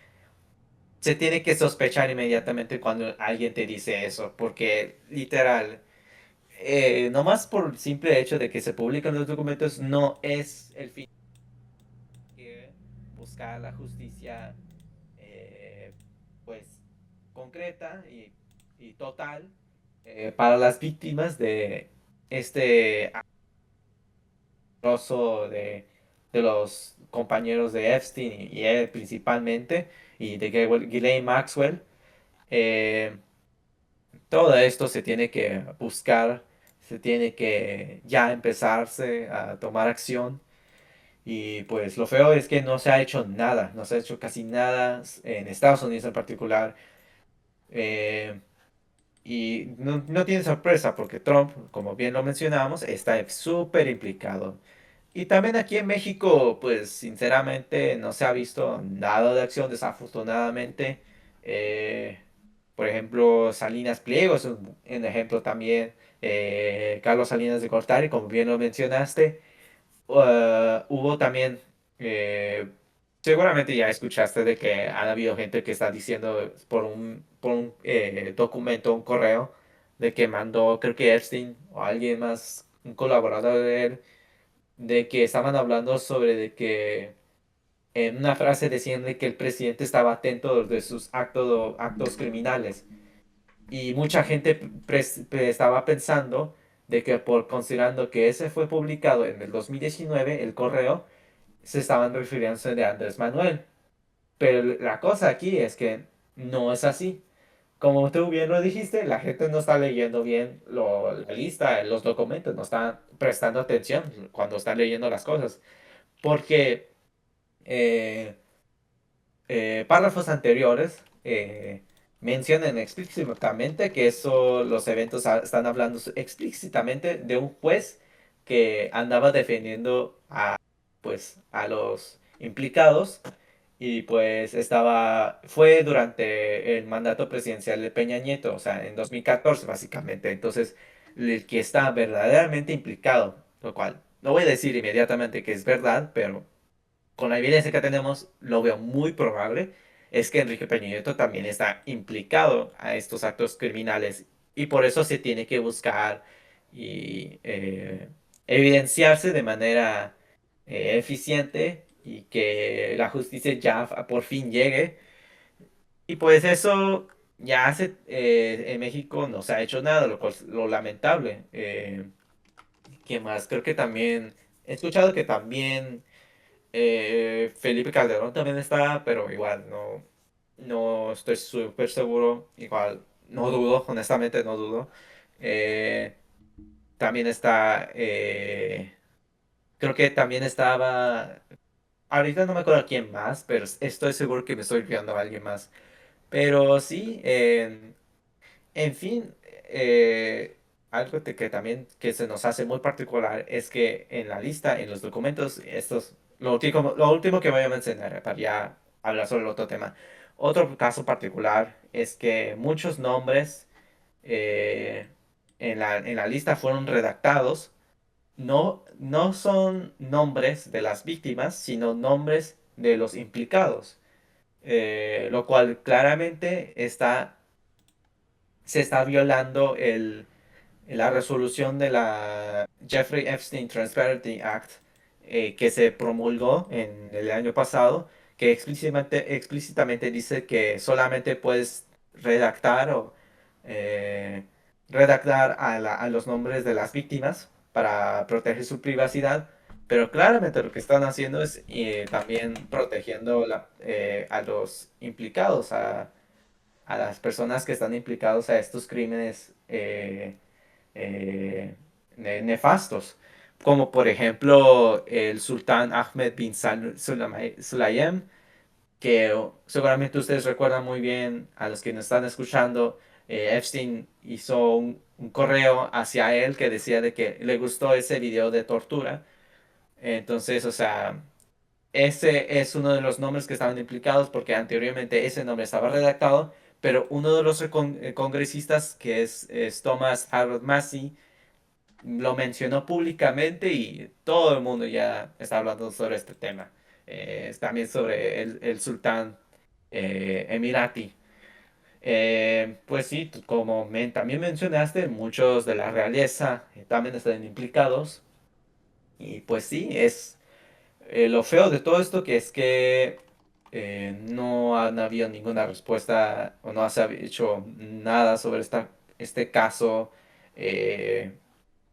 se tiene que sospechar inmediatamente cuando alguien te dice eso, porque literal, nomás por el simple hecho de que se publican los documentos no es el fin que buscar la justicia, pues concreta y total, para las víctimas de este acoso de los compañeros de Epstein y él principalmente, y de Ghislaine Maxwell. Eh, Todo esto se tiene que buscar, se tiene que ya empezarse a tomar acción. Y pues lo feo es que no se ha hecho nada, no se ha hecho casi nada en Estados Unidos en particular. Eh, y no tiene sorpresa porque Trump, como bien lo mencionamos, está súper implicado. Y también aquí en México, pues sinceramente no se ha visto nada de acción, desafortunadamente. Eh, por ejemplo, Salinas Pliego es un ejemplo también. Carlos Salinas de Gortari, como bien lo mencionaste. Hubo también, eh, seguramente ya escuchaste de que han habido gente que está diciendo por un documento, un correo, de que mandó, creo que Epstein o alguien más, un colaborador de él, de que estaban hablando sobre de que en una frase decían de que el presidente estaba atento de sus actos criminales. Y mucha gente estaba pensando de que por considerando que ese fue publicado en el 2019 el correo, se estaban refiriéndose de Andrés Manuel. Pero la cosa aquí es que no es así. Como tú bien lo dijiste, la gente no está leyendo bien la lista, los documentos, no está prestando atención cuando están leyendo las cosas. Porque eh, párrafos anteriores mencionan explícitamente que los eventos están hablando explícitamente de un juez que andaba defendiendo pues, a los implicados y pues fue durante el mandato presidencial de Peña Nieto, o sea, en 2014 básicamente. Entonces, el que está verdaderamente implicado, lo cual no voy a decir inmediatamente que es verdad, pero con la evidencia que tenemos, lo veo muy probable, es que Enrique Peña Nieto también está implicado a estos actos criminales y por eso se tiene que buscar y evidenciarse de manera eficiente y que la justicia ya por fin llegue. Y pues eso ya en México no se ha hecho nada, lo cual es lo lamentable. ¿Qué más? Creo que también he escuchado que también Felipe Calderón también está, pero igual no estoy súper seguro. Igual no dudo, honestamente no dudo. Eh, También está, creo que también estaba, ahorita no me acuerdo quién más, pero estoy seguro que me estoy olvidando a alguien más. Pero sí, en fin, algo que también que se nos hace muy particular es que en la lista, en los documentos, lo último que voy a mencionar para ya hablar sobre el otro tema. Otro caso particular es que muchos nombres eh, en la lista fueron redactados. No son nombres de las víctimas, sino nombres de los implicados, lo cual claramente se está violando la resolución de la Jeffrey Epstein Transparency Act, que se promulgó en el año pasado, que explícitamente dice que solamente puedes redactar o eh, redactar a los nombres de las víctimas para proteger su privacidad, pero claramente lo que están haciendo es también protegiendo a los implicados, a las personas que están implicados a estos crímenes eh, nefastos, como por ejemplo el sultán Ahmed bin Sulayem, que seguramente ustedes recuerdan muy bien a los que nos están escuchando. Epstein hizo un correo hacia él que decía de que le gustó ese video de tortura. Entonces, o sea, ese es uno de los nombres que estaban implicados porque anteriormente ese nombre estaba redactado, pero uno de los congresistas, que es Thomas Harold Massey, lo mencionó públicamente y todo el mundo ya está hablando sobre este tema. También sobre el sultán Emirati. Pues sí, como también mencionaste, muchos de la realeza también están implicados. Y pues sí, es lo feo de todo esto que es que no han habido ninguna respuesta o no se ha hecho nada sobre este caso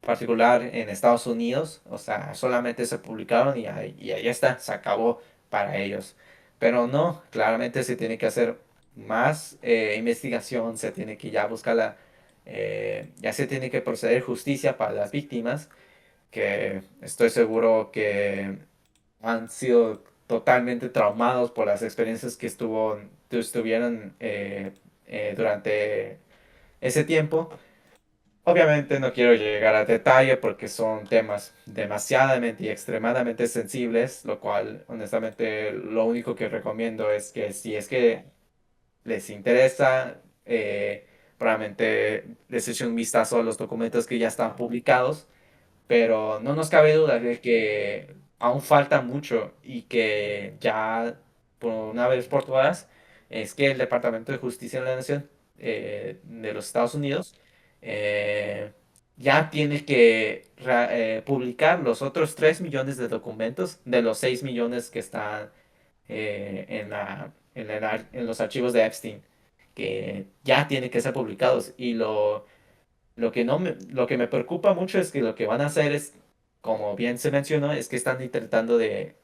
particular en Estados Unidos. O sea, solamente se publicaron y ahí está, se acabó para ellos. Pero no, claramente se tiene que hacer más investigación, se tiene que ya buscar ya se tiene que proceder justicia para las víctimas, que estoy seguro que han sido totalmente traumados por las experiencias estuvieron durante ese tiempo. Obviamente no quiero llegar a detalle porque son temas demasiadamente y extremadamente sensibles, lo cual honestamente lo único que recomiendo es que si es que les interesa, probablemente les echen un vistazo a los documentos que ya están publicados, pero no nos cabe duda de que aún falta mucho y que ya por una vez por todas es que el Departamento de Justicia de la Nación de los Estados Unidos eh, ya tiene que publicar los otros 3 millones de documentos de los 6 millones que están en los archivos de Epstein, que ya tienen que ser publicados. Y lo que no lo que me preocupa mucho es que lo que van a hacer es, como bien se mencionó, es que están intentando de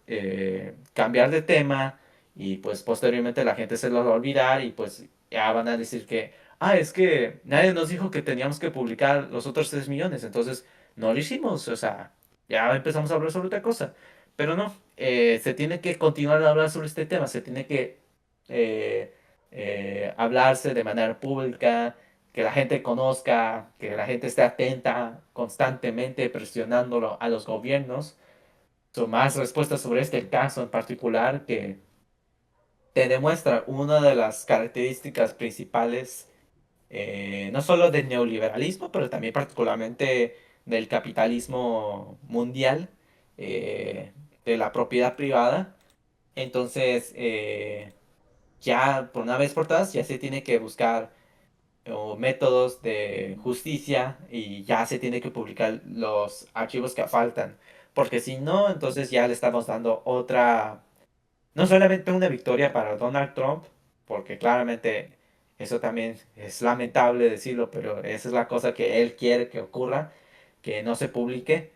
cambiar de tema y pues posteriormente la gente se lo va a olvidar y pues ya van a decir que, es que nadie nos dijo que teníamos que publicar los otros 3 millones, entonces no lo hicimos, o sea, ya empezamos a hablar sobre otra cosa. Pero no, se tiene que continuar a hablar sobre este tema, se tiene que eh, hablarse de manera pública, que la gente conozca, que la gente esté atenta constantemente presionándolo a los gobiernos. Son más respuestas sobre este caso en particular que te demuestra una de las características principales, no solo del neoliberalismo, pero también particularmente del capitalismo mundial, de la propiedad privada. Entonces, ya por una vez por todas, ya se tiene que buscar o métodos de justicia y ya se tiene que publicar los archivos que faltan. Porque si no, entonces ya le estamos dando otra, no solamente una victoria para Donald Trump, porque claramente eso también es lamentable decirlo, pero esa es la cosa que él quiere que ocurra, que no se publique,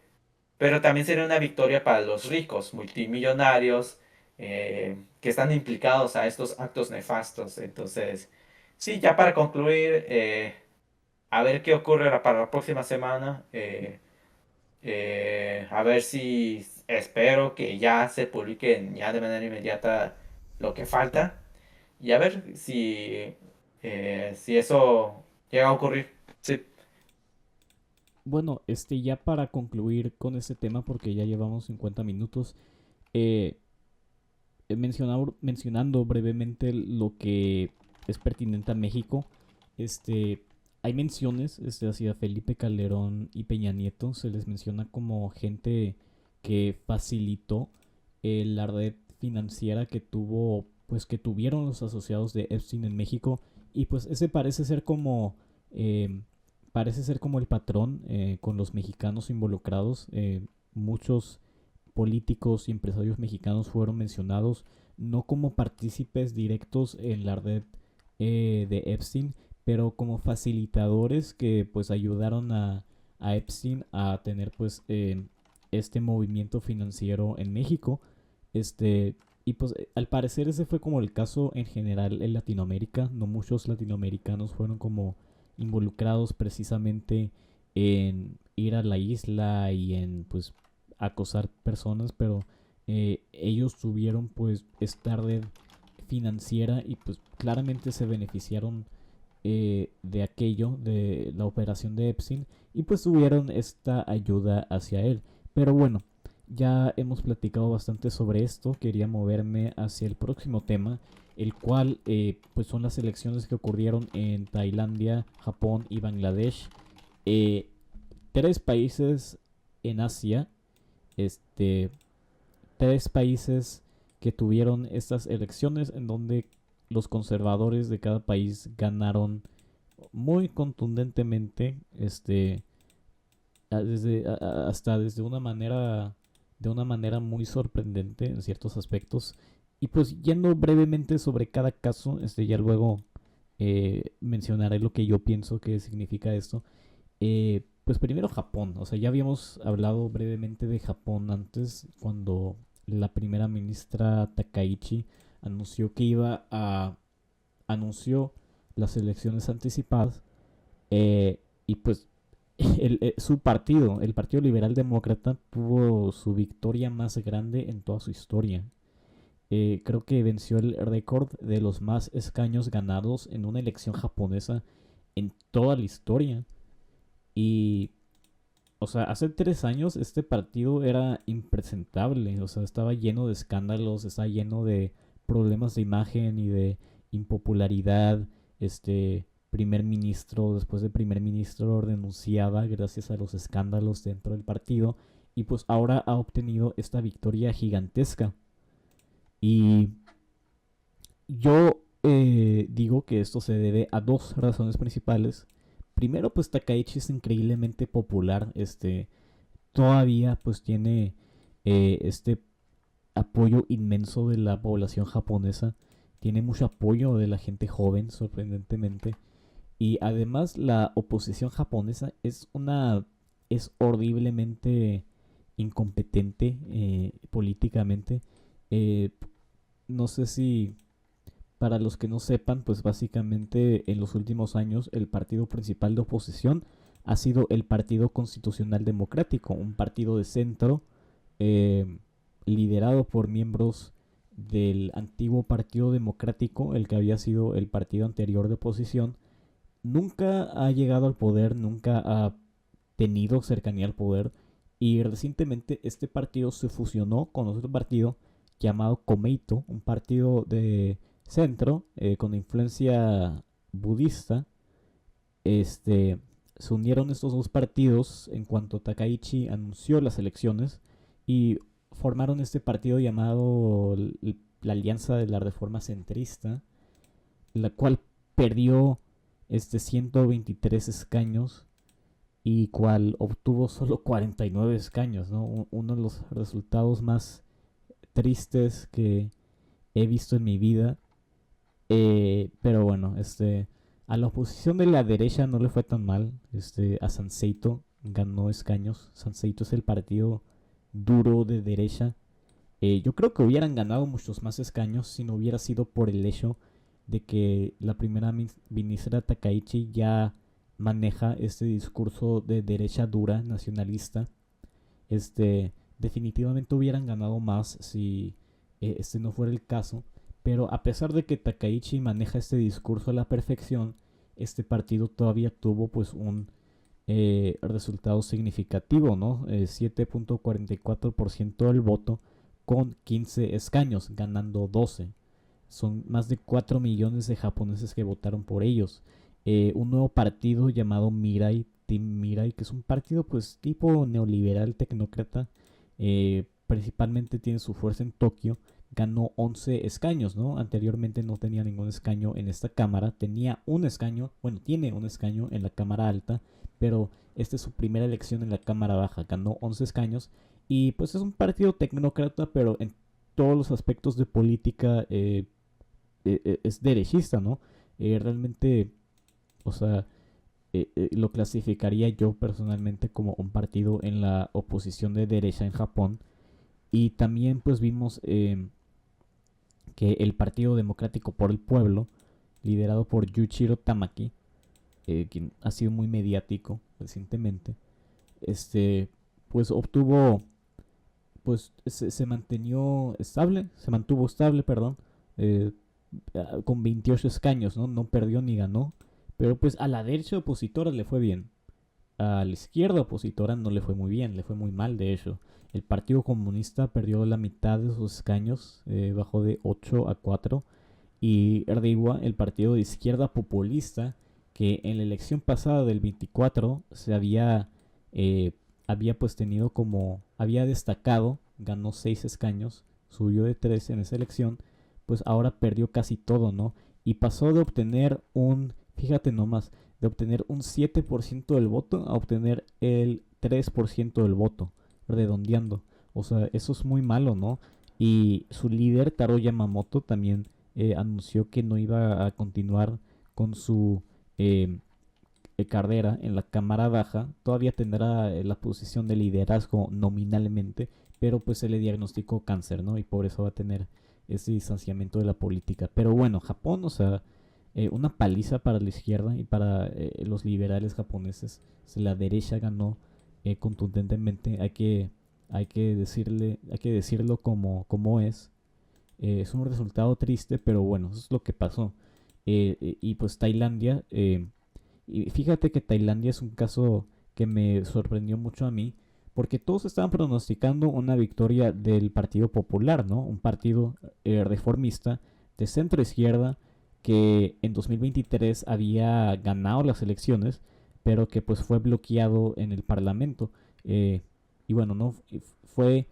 pero también sería una victoria para los ricos, multimillonarios, que están implicados a estos actos nefastos. Entonces, sí, ya para concluir, a ver qué ocurre para la próxima semana. A ver si espero que ya se publiquen ya de manera inmediata lo que falta. Y a ver si eso llega a ocurrir. Sí. Bueno, ya para concluir con este tema, porque ya llevamos 50 minutos, eh, mencionando brevemente lo que es pertinente a México, este, hay menciones hacia Felipe Calderón y Peña Nieto, se les menciona como gente que facilitó la red financiera que tuvieron los asociados de Epstein en México, y pues ese parece ser como el patrón con los mexicanos involucrados. Muchos políticos y empresarios mexicanos fueron mencionados no como partícipes directos en la red de Epstein, pero como facilitadores que pues ayudaron a Epstein a tener pues este movimiento financiero en México. Y pues al parecer ese fue como el caso en general en Latinoamérica. No muchos latinoamericanos fueron como involucrados precisamente en ir a la isla y en pues acosar personas, pero ellos tuvieron pues esta red financiera y pues claramente se beneficiaron de aquello, de la operación de Epstein, y pues tuvieron esta ayuda hacia él. Pero bueno, ya hemos platicado bastante sobre esto. Quería moverme hacia el próximo tema, el cual pues son las elecciones que ocurrieron en Tailandia, Japón y Bangladesh. Eh, Tres países en Asia, este, tres países que tuvieron estas elecciones en donde los conservadores de cada país ganaron muy contundentemente, hasta desde de una manera muy sorprendente en ciertos aspectos. Y pues yendo brevemente sobre cada caso, ya luego mencionaré lo que yo pienso que significa esto. Pues primero Japón, o sea, ya habíamos hablado brevemente de Japón antes, cuando la primera ministra Takaichi anunció que anunció las elecciones anticipadas, y pues su partido, el Partido Liberal Demócrata, tuvo su victoria más grande en toda su historia. Creo que venció el récord de los más escaños ganados en una elección japonesa en toda la historia. Y, o sea, hace 3 años este partido era impresentable, o sea, estaba lleno de escándalos, estaba lleno de problemas de imagen y de impopularidad. Primer ministro, después de primer ministro, renunciaba gracias a los escándalos dentro del partido, y pues ahora ha obtenido esta victoria gigantesca. Y yo digo que esto se debe a dos razones principales. Primero, pues Takaichi es increíblemente popular. Todavía pues tiene este apoyo inmenso de la población japonesa. Tiene mucho apoyo de la gente joven, sorprendentemente. Y además la oposición japonesa es horriblemente incompetente políticamente. Eh, no sé si para los que no sepan, pues básicamente en los últimos años el partido principal de oposición ha sido el Partido Constitucional Democrático, un partido de centro eh, liderado por miembros del antiguo Partido Democrático, el que había sido el partido anterior de oposición. Nunca ha llegado al poder, nunca ha tenido cercanía al poder, y recientemente este partido se fusionó con otro partido llamado Komeito, un partido de centro con influencia budista. Este, Se unieron estos dos partidos en cuanto Takaichi anunció las elecciones, y formaron este partido llamado la Alianza de la Reforma Centrista, la cual perdió 123 escaños y cual obtuvo solo 49 escaños, ¿no? Uno de los resultados más tristes que he visto en mi vida. Pero bueno, a la oposición de la derecha no le fue tan mal. A Sanseito ganó escaños. Sanseito es el partido duro de derecha. Yo creo que hubieran ganado muchos más escaños si no hubiera sido por el hecho de que la primera ministra Takaichi ya maneja este discurso de derecha dura, nacionalista. Definitivamente hubieran ganado más si este no fuera el caso. Pero a pesar de que Takaichi maneja este discurso a la perfección, este partido todavía tuvo pues un resultado significativo, ¿no? 7.44% del voto con 15 escaños, ganando 12. Son más de 4 millones de japoneses que votaron por ellos. Un nuevo partido llamado Mirai, Team Mirai, que es un partido pues tipo neoliberal tecnócrata, principalmente tiene su fuerza en Tokio, ganó 11 escaños, ¿no? Anteriormente no tenía ningún escaño en esta cámara, tenía un escaño, bueno, tiene un escaño en la cámara alta, pero esta es su primera elección en la cámara baja, ganó 11 escaños, y pues es un partido tecnócrata, pero en todos los aspectos de política es derechista, ¿no? Realmente, o sea, lo clasificaría yo personalmente como un partido en la oposición de derecha en Japón. Y también pues vimos que el Partido Democrático por el Pueblo, liderado por Yuichiro Tamaki, quien ha sido muy mediático recientemente, pues obtuvo, pues se mantuvo estable, perdón, eh, con 28 escaños, ¿no? No perdió ni ganó, pero pues a la derecha opositora le fue bien. A la izquierda opositora no le fue muy bien, le fue muy mal de hecho. el Partido Comunista perdió la mitad de sus escaños, bajó de 8 a 4. Y Erdigua, el partido de izquierda populista, que en la elección pasada del 24 eh, había pues tenido como, había destacado, ganó 6 escaños, subió de 3 en esa elección, pues ahora perdió casi todo, ¿no? Y pasó de obtener fíjate nomás, de obtener un 7% del voto a obtener el 3% del voto, redondeando. O sea, eso es muy malo, ¿no? Y su líder, Taro Yamamoto, también anunció que no iba a continuar con su eh, carrera en la Cámara Baja. Todavía tendrá la posición de liderazgo nominalmente, pero pues se le diagnosticó cáncer, ¿no? Y por eso va a tener ese distanciamiento de la política. Pero bueno, Japón, o sea, una paliza para la izquierda y para los liberales japoneses. La derecha ganó contundentemente. Hay que decirlo como es. Es un resultado triste, pero bueno, eso es lo que pasó. Y pues Tailandia, y fíjate que Tailandia es un caso que me sorprendió mucho a mí, porque todos estaban pronosticando una victoria del Partido Popular, ¿no? Un partido reformista de centro izquierda que en 2023 había ganado las elecciones, pero que pues fue bloqueado en el Parlamento. Y bueno, no fue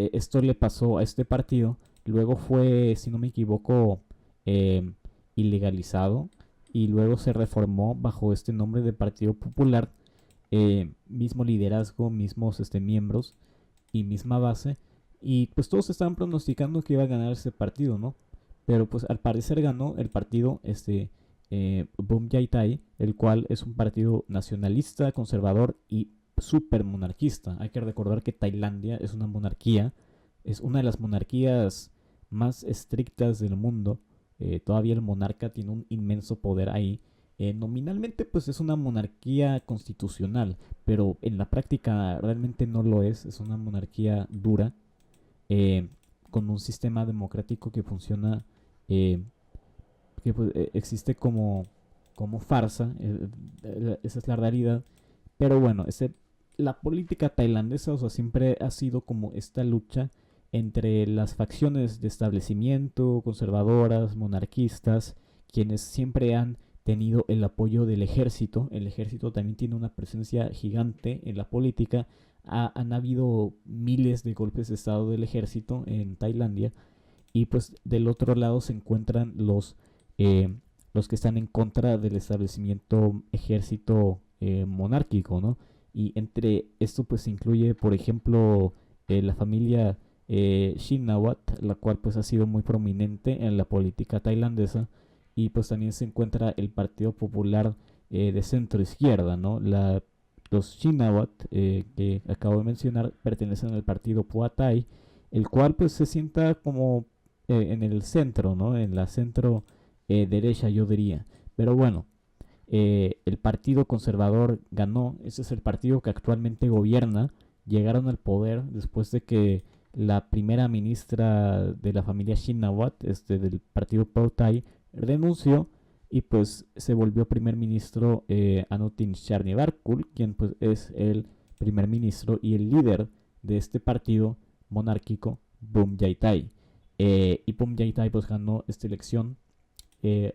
esto le pasó a este partido, luego fue, si no me equivoco, eh, ilegalizado y luego se reformó bajo este nombre de Partido Popular, mismo liderazgo, mismos miembros y misma base, y pues todos estaban pronosticando que iba a ganar ese partido, ¿no? Pero pues al parecer ganó el partido Bum Jaitai, el cual es un partido nacionalista, conservador y super monarquista. Hay que recordar que Tailandia es una monarquía, es una de las monarquías más estrictas del mundo. Todavía el monarca tiene un inmenso poder ahí. Nominalmente pues es una monarquía constitucional, pero en la práctica realmente no lo es. Es una monarquía dura, eh, con un sistema democrático que funciona, eh, que pues, existe como farsa. Esa es la realidad. Pero bueno, la política tailandesa, o sea, siempre ha sido como esta lucha entre las facciones de establecimiento, conservadoras, monarquistas, quienes siempre han tenido el apoyo del ejército. El ejército también tiene una presencia gigante en la política. Han habido miles de golpes de estado del ejército en Tailandia. Y pues del otro lado se encuentran los que están en contra del establecimiento ejército monárquico, ¿no? Y entre esto pues se incluye, por ejemplo, la familia Shinawat, la cual pues ha sido muy prominente en la política tailandesa. Y pues también se encuentra el Partido Popular de centro izquierda, ¿no? Los Shinawat que acabo de mencionar pertenecen al partido Pheu Thai, el cual pues se sienta como en el centro, ¿no? En la centro derecha, yo diría. Pero bueno, el Partido Conservador ganó. Ese es el partido que actualmente gobierna. Llegaron al poder después de que la primera ministra de la familia Shinawat, del partido Pheu Thai, renunció y pues se volvió primer ministro Anutin Charnibarkul, quien pues es el primer ministro y el líder de este partido monárquico, Bum Jaitai. Y Bum Jaitai pues ganó esta elección, eh,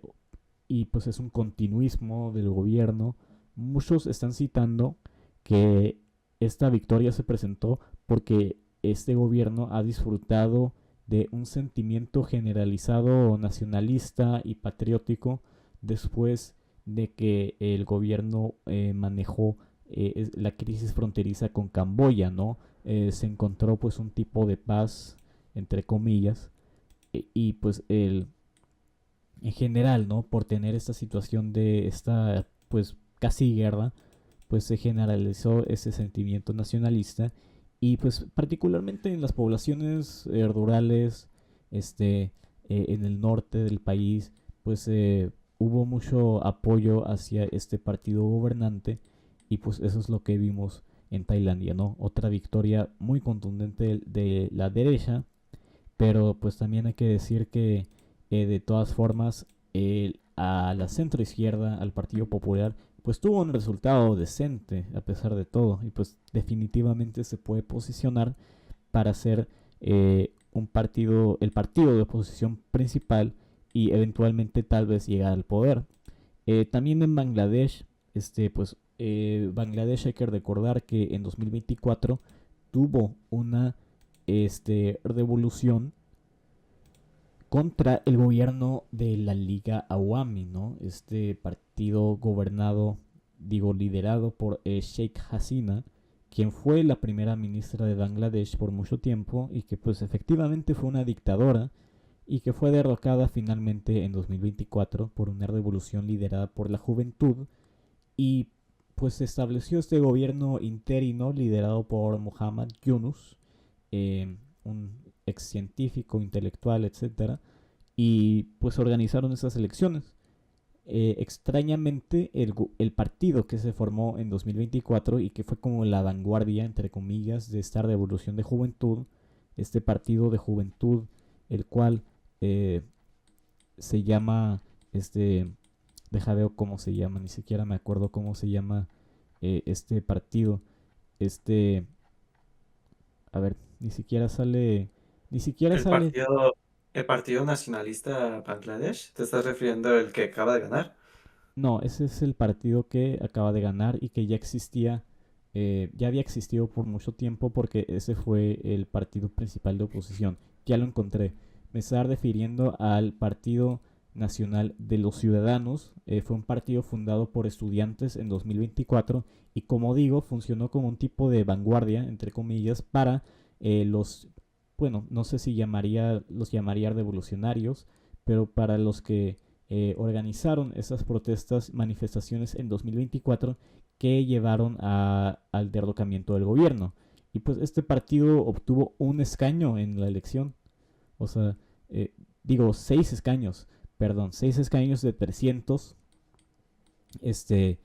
y pues es un continuismo del gobierno. Muchos están citando que esta victoria se presentó porque este gobierno ha disfrutado de un sentimiento generalizado nacionalista y patriótico después de que el gobierno manejó la crisis fronteriza con Camboya, ¿no? Se encontró pues un tipo de paz, entre comillas, y pues en general, ¿no? Por tener esta situación de esta, pues, casi guerra, pues se generalizó ese sentimiento nacionalista y pues particularmente en las poblaciones rurales, en el norte del país, pues hubo mucho apoyo hacia este partido gobernante y pues eso es lo que vimos en Tailandia, ¿no? Otra victoria muy contundente de la derecha, pero pues también hay que decir que de todas formas a la centro izquierda, al Partido Popular, pues tuvo un resultado decente a pesar de todo y pues definitivamente se puede posicionar para ser un partido, el partido de oposición principal y eventualmente tal vez llegar al poder. También en Bangladesh, Bangladesh hay que recordar que en 2024 tuvo una revolución contra el gobierno de la Liga Awami, ¿no? Este partido liderado por Sheikh Hasina, quien fue la primera ministra de Bangladesh por mucho tiempo y que pues efectivamente fue una dictadora y que fue derrocada finalmente en 2024 por una revolución liderada por la juventud y pues se estableció este gobierno interino liderado por Muhammad Yunus, un ex científico, intelectual, etcétera, y pues organizaron esas elecciones. Extrañamente, el partido que se formó en 2024 y que fue como la vanguardia, entre comillas, de esta revolución de juventud, este partido de juventud, el cual eh, se llama, deja ver cómo se llama, ni siquiera me acuerdo cómo se llama este partido, este, a ver, ni siquiera El sale. partido, el Partido Nacionalista Bangladesh, ¿te estás refiriendo al que acaba de ganar? No, ese es el partido que acaba de ganar y que ya existía, ya había existido por mucho tiempo porque ese fue el partido principal de oposición. Ya lo encontré. Me estaba refiriendo al Partido Nacional de los Ciudadanos. Fue un partido fundado por estudiantes en 2024 y como digo, funcionó como un tipo de vanguardia, entre comillas, para los, bueno, no sé si los llamaría revolucionarios, pero para los que organizaron esas protestas, manifestaciones en 2024 que llevaron al derrocamiento del gobierno. Y pues este partido obtuvo un escaño en la elección. O sea, digo, 6 escaños, perdón, 6 escaños de 300. Este,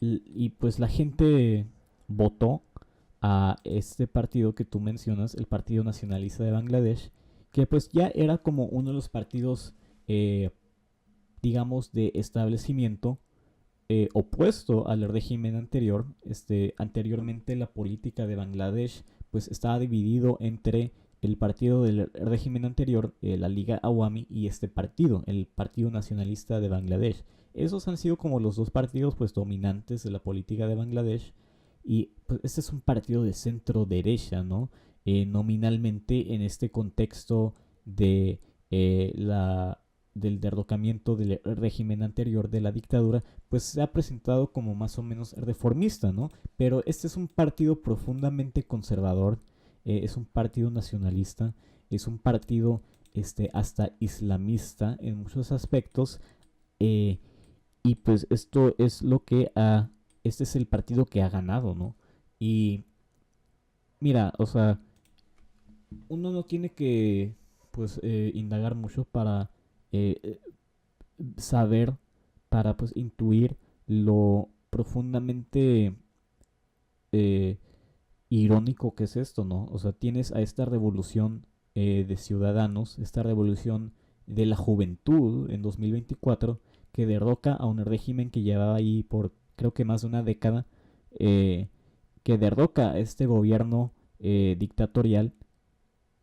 y pues la gente votó a este partido que tú mencionas, el Partido Nacionalista de Bangladesh, que pues ya era como uno de los partidos digamos, de establecimiento opuesto al régimen anterior. Anteriormente la política de Bangladesh pues estaba dividido entre el partido del régimen anterior, la Liga Awami, y este partido, el Partido Nacionalista de Bangladesh. Esos han sido como los dos partidos pues dominantes de la política de Bangladesh y pues este es un partido de centro derecha, ¿no? Nominalmente en este contexto de la del derrocamiento del régimen anterior de la dictadura, pues se ha presentado como más o menos reformista, ¿no? Pero este es un partido profundamente conservador, es un partido nacionalista, es un partido hasta islamista en muchos aspectos, eh, y pues esto es lo que este es el partido que ha ganado, ¿no? Y mira, o sea, uno no tiene que, pues, indagar mucho para eh, saber, para pues intuir lo profundamente eh, irónico que es esto, ¿no? O sea, tienes a esta revolución de ciudadanos, esta revolución de la juventud en 2024 que derroca a un régimen que llevaba ahí por creo que más de una década, que derroca a este gobierno dictatorial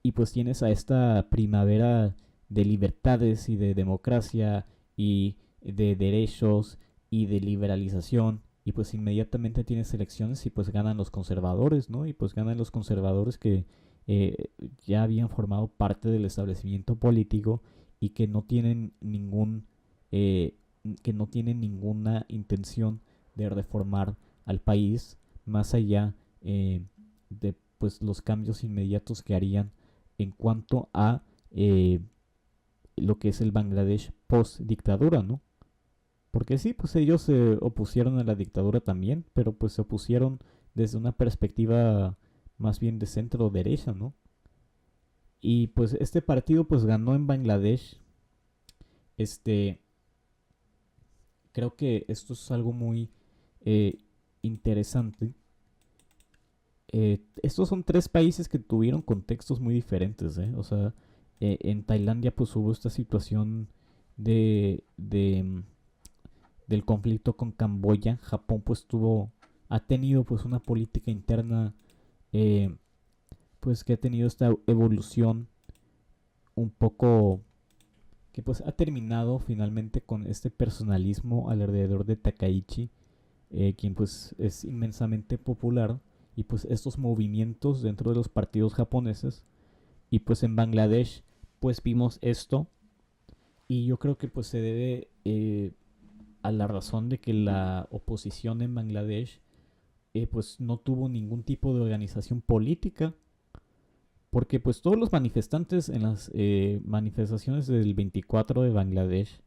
y pues tienes a esta primavera de libertades y de democracia y de derechos y de liberalización y pues inmediatamente tienes elecciones y pues ganan los conservadores, ¿no? Y pues ganan los conservadores que eh, ya habían formado parte del establecimiento político y eh, que no tienen ninguna intención de reformar al país más allá de pues los cambios inmediatos que harían en cuanto a lo que es el Bangladesh post dictadura, ¿no? Porque sí, pues ellos se opusieron a la dictadura también, pero pues se opusieron desde una perspectiva más bien de centro derecha, ¿no? Y pues este partido pues ganó en Bangladesh. Este, creo que esto es algo muy eh, interesante. Estos son tres países que tuvieron contextos muy diferentes, ¿eh? O sea, en Tailandia pues hubo esta situación de del conflicto con Camboya, Japón pues ha tenido pues una política interna eh, pues que ha tenido esta evolución un poco que pues ha terminado finalmente con este personalismo alrededor de Takaichi, quien pues es inmensamente popular, y pues estos movimientos dentro de los partidos japoneses. Y pues en Bangladesh pues vimos esto, y yo creo que pues se debe a la razón de que la oposición en Bangladesh pues no tuvo ningún tipo de organización política, porque pues todos los manifestantes en las manifestaciones del 24 de Bangladesh,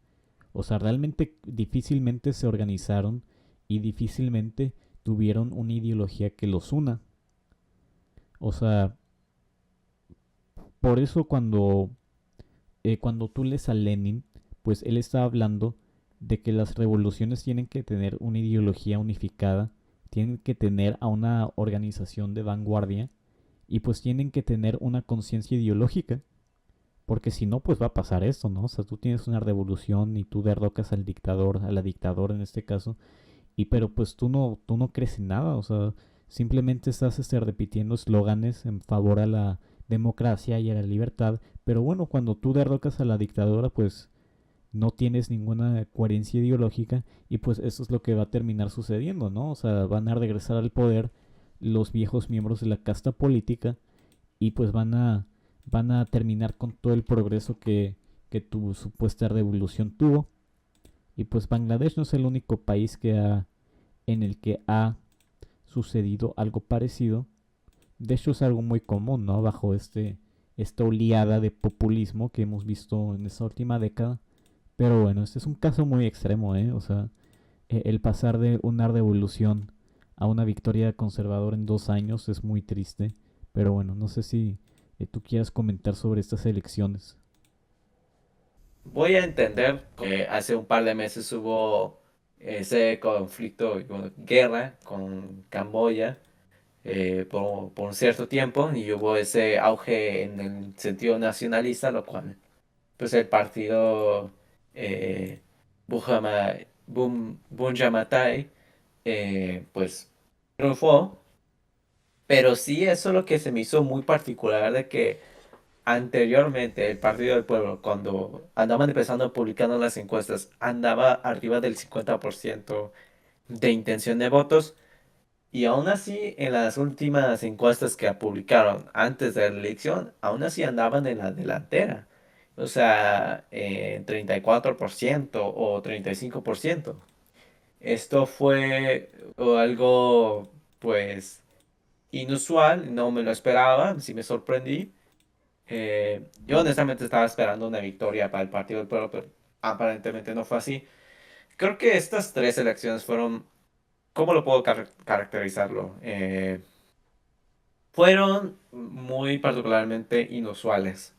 o sea, realmente difícilmente se organizaron y difícilmente tuvieron una ideología que los una. O sea, por eso cuando tú lees a Lenin, pues él está hablando de que las revoluciones tienen que tener una ideología unificada, tienen que tener a una organización de vanguardia y pues tienen que tener una conciencia ideológica, porque si no, pues va a pasar esto, ¿no? O sea, tú tienes una revolución y tú derrocas al dictador, a la dictadora en este caso, y pero pues tú no crees en nada, o sea, simplemente estás repitiendo eslóganes en favor a la democracia y a la libertad, pero bueno, cuando tú derrocas a la dictadora, pues no tienes ninguna coherencia ideológica y pues eso es lo que va a terminar sucediendo, ¿no? O sea, van a regresar al poder los viejos miembros de la casta política y pues van a terminar con todo el progreso que tu supuesta revolución tuvo. Y pues Bangladesh no es el único país en el que ha sucedido algo parecido. De hecho es algo muy común, ¿no? Bajo esta oleada de populismo que hemos visto en esta última década. Pero bueno, este es un caso muy extremo, ¿eh? O sea, el pasar de una revolución a una victoria conservadora en 2 años es muy triste. Pero bueno, no sé si tú quieras comentar sobre estas elecciones. Voy a entender que hace un par de meses hubo ese conflicto, bueno, guerra con Camboya por un cierto tiempo y hubo ese auge en el sentido nacionalista, lo cual pues el partido eh, Bunja Matai pues triunfó, pero sí eso es lo que se me hizo muy particular de que anteriormente el Partido del Pueblo, cuando andaban empezando publicando las encuestas, andaba arriba del 50% de intención de votos. Y aún así, en las últimas encuestas que publicaron antes de la elección, aún así andaban en la delantera. O sea, 34% o 35%. Esto fue algo, pues, inusual, no me lo esperaba, sí me sorprendí. Yo honestamente estaba esperando una victoria para el Partido del Pueblo, pero aparentemente no fue así. Creo que estas tres elecciones fueron, ¿cómo lo puedo caracterizarlo? Fueron muy particularmente inusuales.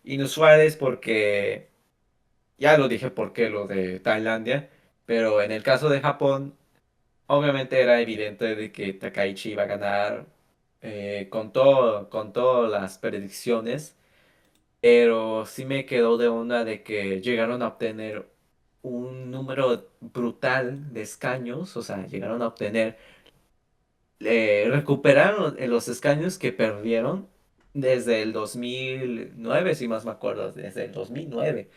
Inusuales porque, ya lo dije porque lo de Tailandia, pero en el caso de Japón, obviamente era evidente de que Takaichi iba a ganar con todas las predicciones. Pero sí me quedó de onda de que llegaron a obtener un número brutal de escaños, o sea, llegaron a obtener, recuperaron los escaños que perdieron desde el 2009, si más me acuerdo, desde el 2009.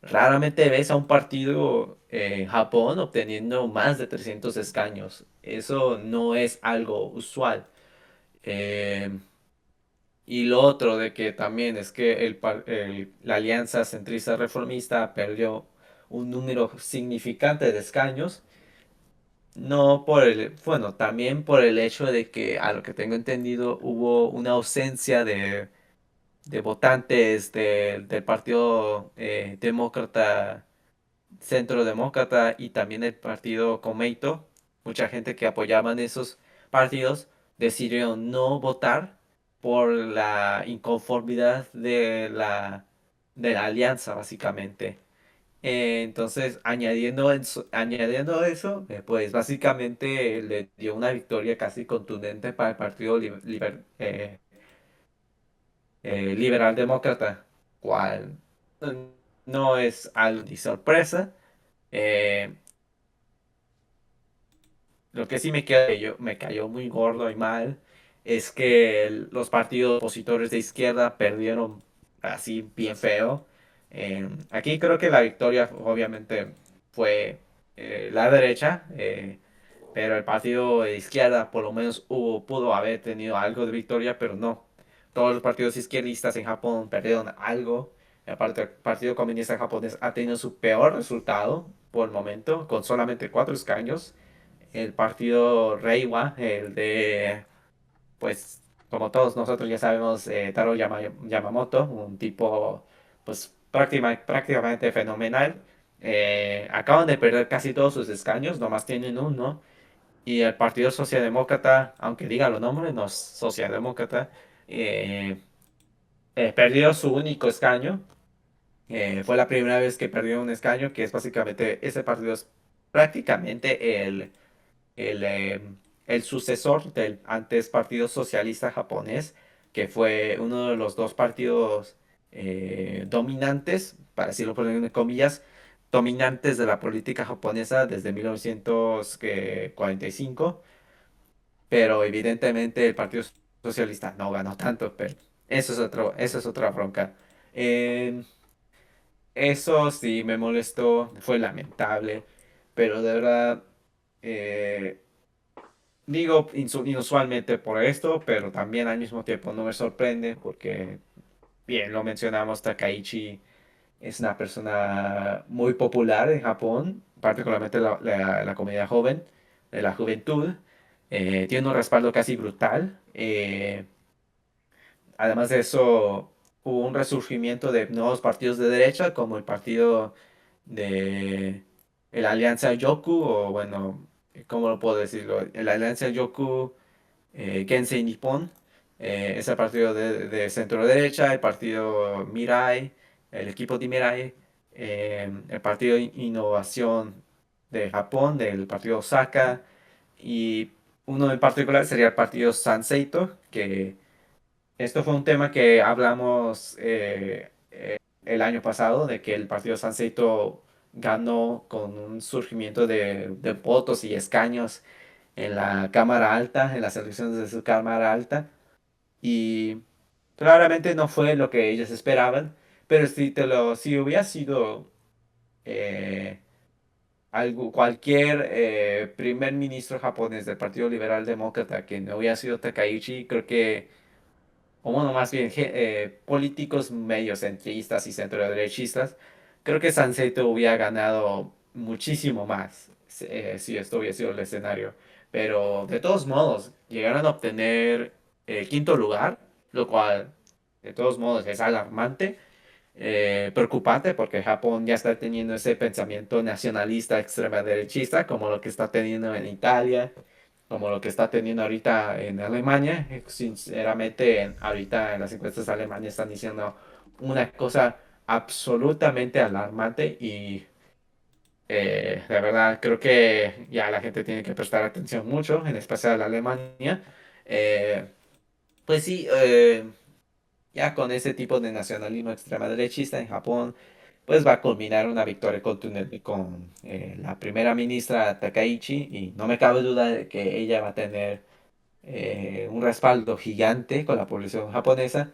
Raramente ves a un partido en Japón obteniendo más de 300 escaños. Eso no es algo usual. Eh, Y lo otro de que también es que la Alianza Centrista Reformista perdió un número significante de escaños, no por bueno, también por el hecho de que, a lo que tengo entendido, hubo una ausencia de votantes del Partido Demócrata, Centro Demócrata y también el Partido Komeito. Mucha gente que apoyaban esos partidos decidieron no votar por la inconformidad de la alianza, básicamente. Entonces, añadiendo eso, pues básicamente le dio una victoria casi contundente para el Partido Liberal Demócrata, cual no es algo ni sorpresa. Eh, lo que sí me cayó muy gordo y mal es que los partidos opositores de izquierda perdieron así bien feo. Aquí creo que la victoria obviamente fue la derecha, pero el partido de izquierda por lo menos pudo haber tenido algo de victoria, pero no. Todos los partidos izquierdistas en Japón perdieron algo. Aparte, el Partido Comunista Japonés ha tenido su peor resultado por el momento, con solamente 4 escaños. El partido Reiwa, el de, pues, como todos nosotros ya sabemos, Taro Yamamoto, un tipo, pues, prácticamente fenomenal. Acaban de perder casi todos sus escaños, nomás tienen uno. Y el Partido Socialdemócrata, aunque diga los nombres, no es socialdemócrata, eh, perdió su único escaño. Fue la primera vez que perdió un escaño, que es básicamente, ese partido es prácticamente el, eh, el sucesor del antes Partido Socialista Japonés, que fue uno de los dos partidos dominantes, para decirlo por en comillas, dominantes de la política japonesa desde 1945, pero evidentemente el Partido Socialista no ganó tanto, pero eso es otra bronca. Eh, Eso sí me molestó, fue lamentable, pero de verdad, eh, digo inusualmente por esto, pero también al mismo tiempo no me sorprende porque, bien, lo mencionamos, Takaichi es una persona muy popular en Japón, particularmente la comunidad joven, de la juventud. Tiene un respaldo casi brutal. Además de eso, hubo un resurgimiento de nuevos partidos de derecha, como el partido de la Alianza Yoku, o bueno, ¿cómo lo puedo decirlo? La Alianza Yoku Gensei Nippon, es el partido de centro derecha, el partido Mirai, el equipo de Mirai, el partido Innovación de Japón, del partido Osaka, y uno en particular sería el partido Sanseito, que esto fue un tema que hablamos el año pasado, de que el partido Sanseito ganó con un surgimiento de votos y escaños en la Cámara Alta, en las elecciones de su Cámara Alta, y claramente no fue lo que ellos esperaban, pero si hubiera sido eh, cualquier primer ministro japonés del Partido Liberal Demócrata que no hubiera sido Takaichi, creo que, o bueno, más bien políticos medio centristas y centro-derechistas, creo que Sanseito hubiera ganado muchísimo más si esto hubiera sido el escenario. Pero de todos modos, llegaron a obtener quinto lugar, lo cual de todos modos es alarmante, preocupante, porque Japón ya está teniendo ese pensamiento nacionalista extrema derechista, como lo que está teniendo en Italia, como lo que está teniendo ahorita en Alemania. Sinceramente, ahorita en las encuestas de Alemania están diciendo una cosa absolutamente alarmante y de verdad creo que ya la gente tiene que prestar atención mucho, en especial a Alemania. Eh, pues sí, ya con ese tipo de nacionalismo extrema derechista en Japón, pues va a culminar una victoria contundente con la primera ministra Takaichi, y no me cabe duda de que ella va a tener un respaldo gigante con la población japonesa,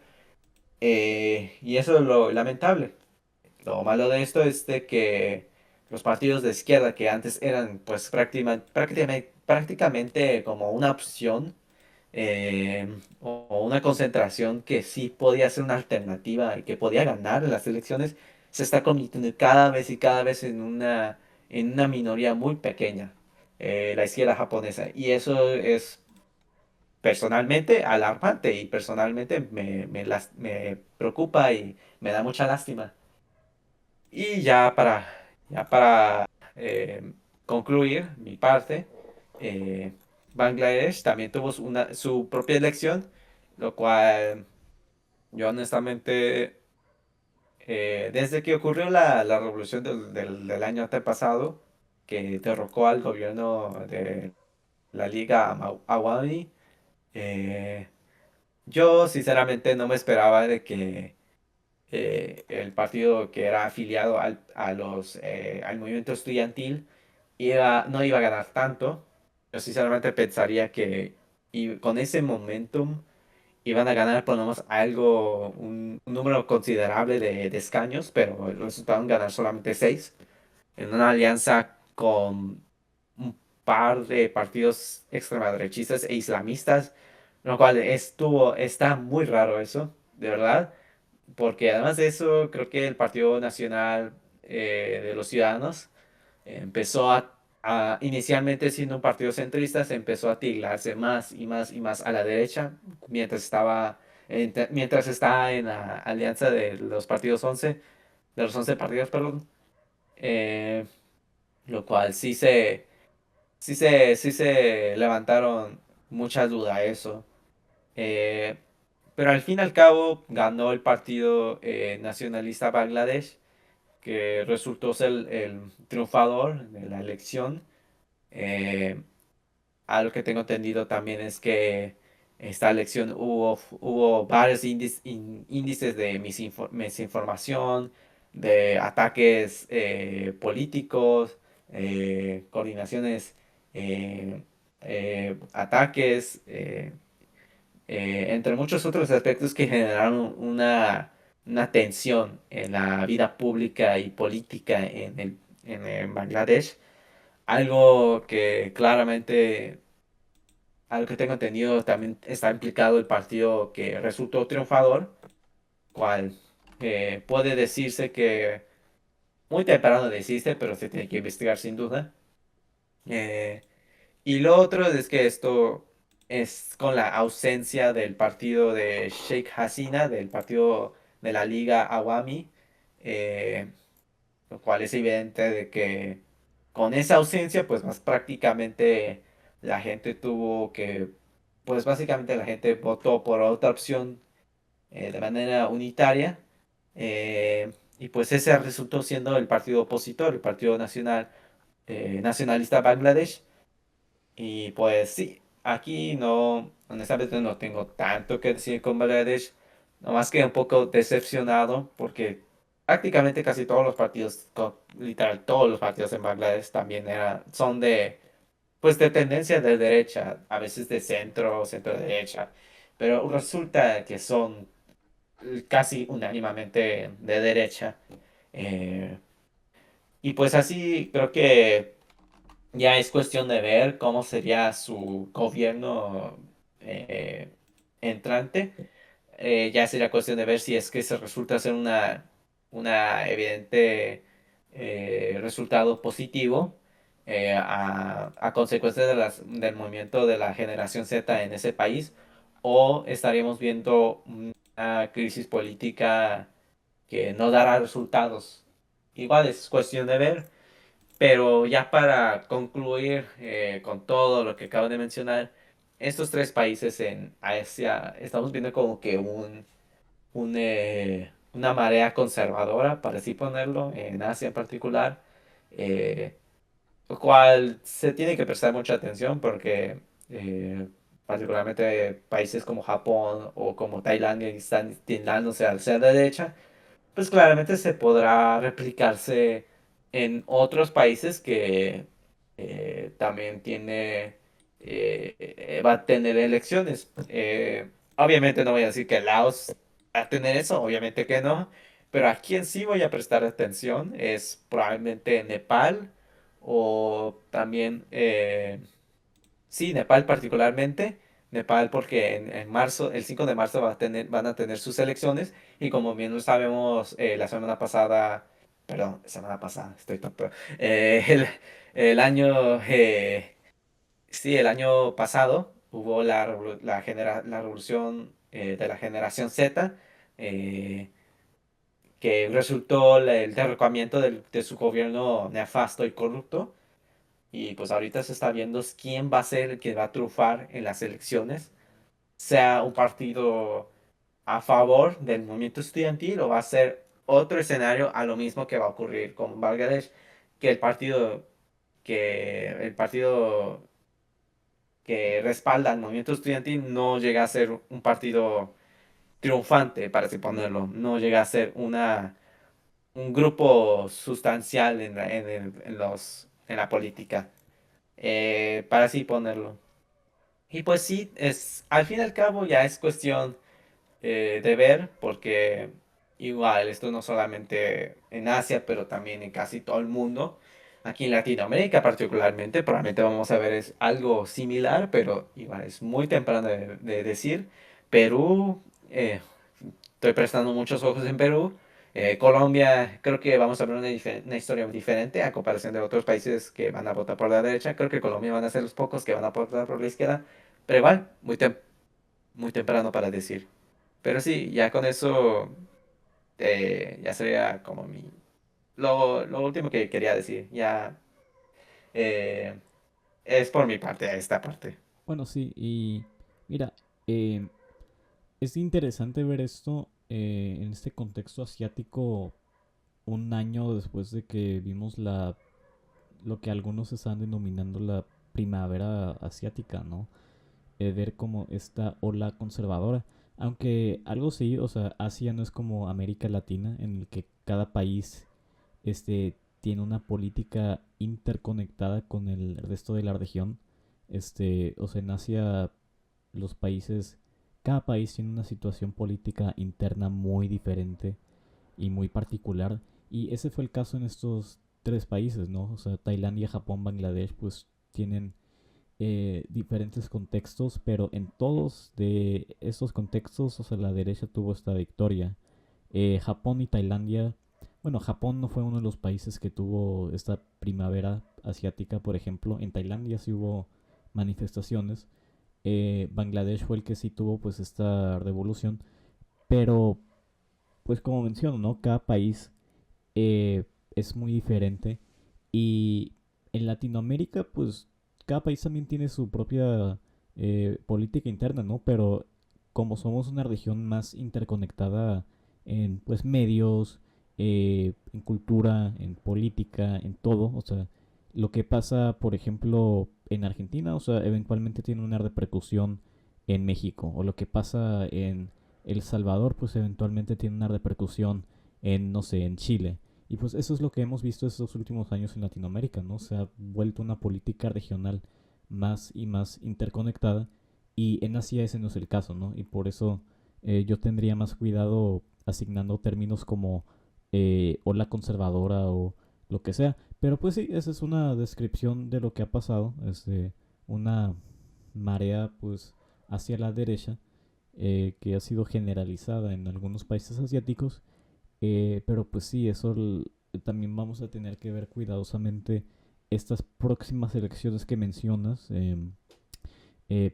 y eso es lo lamentable. Lo malo de esto es de que los partidos de izquierda, que antes eran pues prácticamente como una opción, o una concentración que sí podía ser una alternativa y que podía ganar en las elecciones, se está convirtiendo cada vez y cada vez en una minoría muy pequeña, la izquierda japonesa. Y eso es personalmente alarmante, y personalmente me preocupa y me da mucha lástima. Y ya para concluir mi parte, eh, Bangladesh también tuvo su propia elección, lo cual yo honestamente, desde que ocurrió la revolución del año antepasado, que derrocó al gobierno de la Liga Awami, eh, yo sinceramente no me esperaba de que el partido que era afiliado al movimiento estudiantil no iba a ganar tanto. yo sinceramente pensaría que y con ese momentum iban a ganar por lo menos algo, un número considerable de escaños, pero resultaron ganar solamente 6 en una alianza con un par de partidos extremaderechistas e islamistas, lo cual está muy raro eso, de verdad, porque además de eso, creo que el Partido Nacional de los Ciudadanos empezó inicialmente siendo un partido centrista, se empezó a tildarse más y más y más a la derecha, mientras está en la alianza de los partidos 11 de los 11 partidos, perdón, eh, lo cual sí se levantaron muchas dudas a eso. Eh, pero al fin y al cabo ganó el partido nacionalista Bangladesh, que resultó ser el triunfador de la elección. Eh, Algo que tengo entendido también es que esta elección hubo varios índices de misinformación, de ataques políticos, coordinaciones, eh, ataques, entre muchos otros aspectos que generaron una tensión en la vida pública y política en Bangladesh. Algo que claramente, algo que tengo entendido, también está implicado el partido que resultó triunfador, cual puede decirse que muy temprano deciste, pero se tiene que investigar sin duda. Eh, y lo otro es que esto es con la ausencia del partido de Sheikh Hasina, del partido de la Liga Awami, eh, lo cual es evidente de que con esa ausencia, pues más prácticamente la gente tuvo que, pues básicamente la gente votó por otra opción de manera unitaria, y pues ese resultó siendo el partido opositor, el Partido Nacionalista Bangladesh. Y pues sí, aquí no, honestamente no tengo tanto que decir con Bangladesh, no más que un poco decepcionado porque prácticamente casi todos los partidos, literal todos los partidos en Bangladesh también son pues de tendencia de derecha, a veces de centro, centro derecha, pero resulta que son casi unánimemente de derecha. eh, y pues así creo que ya es cuestión de ver cómo sería su gobierno entrante. Ya sería cuestión de ver si es que se resulta ser una evidente resultado positivo a consecuencia del movimiento de la generación Z en ese país, o estaríamos viendo una crisis política que no dará resultados. Igual es cuestión de ver. Pero ya para concluir con todo lo que acabo de mencionar, estos tres países en Asia estamos viendo como que una marea conservadora, para así ponerlo, en Asia en particular, eh, lo cual se tiene que prestar mucha atención porque particularmente países como Japón o como Tailandia que están tirándose hacia la derecha, pues claramente se podrá replicarse en otros países que también va a tener elecciones. Obviamente no voy a decir que Laos va a tener eso, obviamente que no, pero a quien sí voy a prestar atención es probablemente Nepal o también sí, Nepal particularmente. Nepal porque en marzo, el 5 de marzo van a tener sus elecciones y como bien lo sabemos, la semana pasada, perdón, semana pasada, estoy tonto, eh, el, el año, sí, el año pasado hubo la revolución de la generación Z, eh, que resultó el derrocamiento de su gobierno nefasto y corrupto. Y pues ahorita se está viendo quién va a ser el que va a trufar en las elecciones, sea un partido a favor del movimiento estudiantil o va a ser otro escenario a lo mismo que va a ocurrir con Bangladesh, que el partido que respalda al movimiento estudiantil no llega a ser un partido triunfante, para así ponerlo, no llega a ser un grupo sustancial en la política. para así ponerlo. Y pues sí, al fin y al cabo ya es cuestión de ver, porque igual esto no solamente en Asia, pero también en casi todo el mundo. Aquí en Latinoamérica particularmente, probablemente vamos a ver es algo similar, pero igual es muy temprano de decir. Perú, estoy prestando muchos ojos en Perú. Colombia, creo que vamos a ver una historia diferente a comparación de otros países que van a votar por la derecha. Creo que Colombia van a ser los pocos que van a votar por la izquierda, pero igual, muy temprano para decir. Pero sí, ya con eso ya sería como lo último que quería decir. Ya eh, es por mi parte, esta parte. Bueno, sí, y mira, eh, es interesante ver esto en este contexto asiático un año después de que vimos lo que algunos están denominando la primavera asiática, ¿no? Ver como esta ola conservadora. Aunque algo sí, o sea, Asia no es como América Latina, en el que cada país tiene una política interconectada con el resto de la región. O sea, en Asia los países, cada país tiene una situación política interna muy diferente y muy particular. Y ese fue el caso en estos tres países, ¿no? O sea, Tailandia, Japón, Bangladesh, pues tienen diferentes contextos, pero en todos de esos contextos, o sea, la derecha tuvo esta victoria. Japón y Tailandia, bueno, Japón no fue uno de los países que tuvo esta primavera asiática, por ejemplo. En Tailandia sí hubo manifestaciones. Bangladesh fue el que sí tuvo pues esta revolución, pero pues como menciono, ¿no? Cada país eh, es muy diferente y en Latinoamérica pues cada país también tiene su propia política interna, ¿no? Pero como somos una región más interconectada en pues medios, en cultura, en política, en todo, o sea, lo que pasa, por ejemplo, en Argentina, o sea, eventualmente tiene una repercusión en México, o lo que pasa en El Salvador, pues eventualmente tiene una repercusión en, no sé, en Chile. Y pues eso es lo que hemos visto estos últimos años en Latinoamérica, ¿no? Se ha vuelto una política regional más y más interconectada y en Asia ese no es el caso, ¿no? Y por eso yo tendría más cuidado asignando términos como ola conservadora o lo que sea. Pero pues sí, esa es una descripción de lo que ha pasado, una marea pues hacia la derecha que ha sido generalizada en algunos países asiáticos, pero pues sí, también vamos a tener que ver cuidadosamente estas próximas elecciones que mencionas.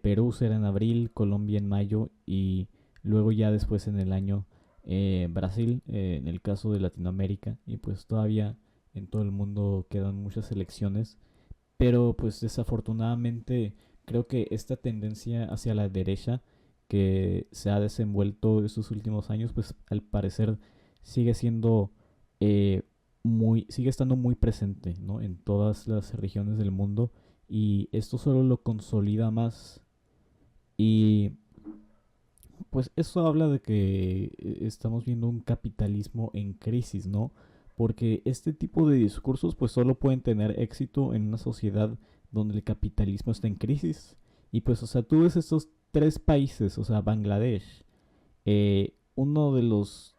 Perú será en abril, Colombia en mayo y luego ya después en el año Brasil, en el caso de Latinoamérica. Y pues todavía en todo el mundo quedan muchas elecciones, pero pues desafortunadamente creo que esta tendencia hacia la derecha que se ha desenvuelto estos últimos años, pues al parecer sigue siendo sigue estando muy presente, ¿no? En todas las regiones del mundo y esto solo lo consolida más y pues eso habla de que estamos viendo un capitalismo en crisis, ¿no? Porque este tipo de discursos pues solo pueden tener éxito en una sociedad donde el capitalismo está en crisis. Y pues, o sea, tú ves estos tres países, o sea, Bangladesh, uno de los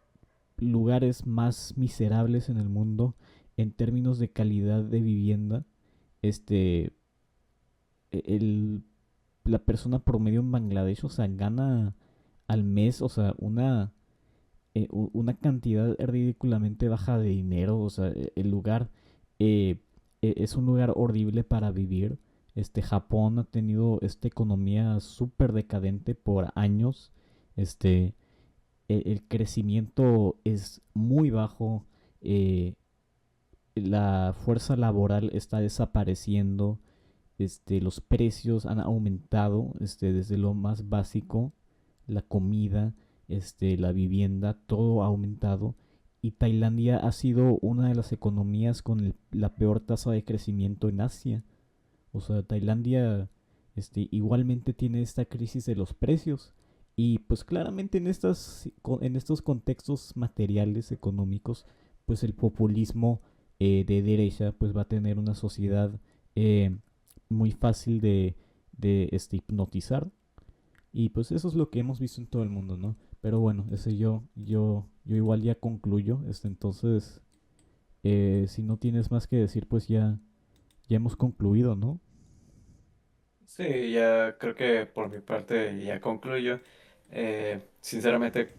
lugares más miserables en el mundo en términos de calidad de vivienda, este, el, la persona promedio en Bangladesh, o sea, gana al mes, o sea, una cantidad ridículamente baja de dinero, o sea, el lugar es un lugar horrible para vivir. Japón ha tenido esta economía súper decadente por años. Este, el crecimiento es muy bajo. eh, la fuerza laboral está desapareciendo. Los precios han aumentado, desde lo más básico, la comida, la vivienda, todo ha aumentado. Y Tailandia ha sido una de las economías con la peor tasa de crecimiento en Asia. O sea, Tailandia, igualmente tiene esta crisis de los precios. Y pues claramente en estos contextos materiales, económicos, pues el populismo de derecha pues va a tener una sociedad muy fácil de hipnotizar. Y pues eso es lo que hemos visto en todo el mundo, ¿no? Pero bueno, ese yo igual ya concluyo. Entonces, si no tienes más que decir, pues ya hemos concluido, ¿no? Sí, ya creo que por mi parte ya concluyo. Sinceramente,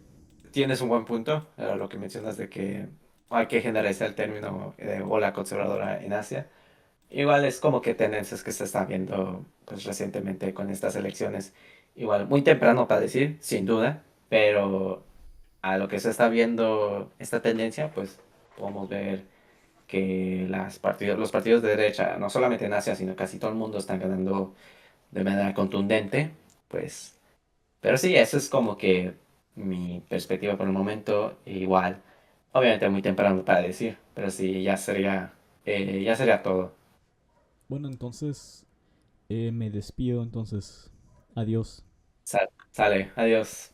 tienes un buen punto, lo que mencionas de que hay que generalizar el término ola conservadora en Asia. Igual es como que tendencias que se están viendo pues recientemente con estas elecciones. Igual, muy temprano para decir, sin duda, pero a lo que se está viendo esta tendencia, pues podemos ver que los partidos de derecha, no solamente en Asia, sino casi todo el mundo están ganando de manera contundente, pues, pero sí, eso es como que mi perspectiva por el momento, igual, obviamente muy temprano para decir, pero sí, ya sería todo. Bueno, entonces me despido, entonces adiós. Sale, adiós.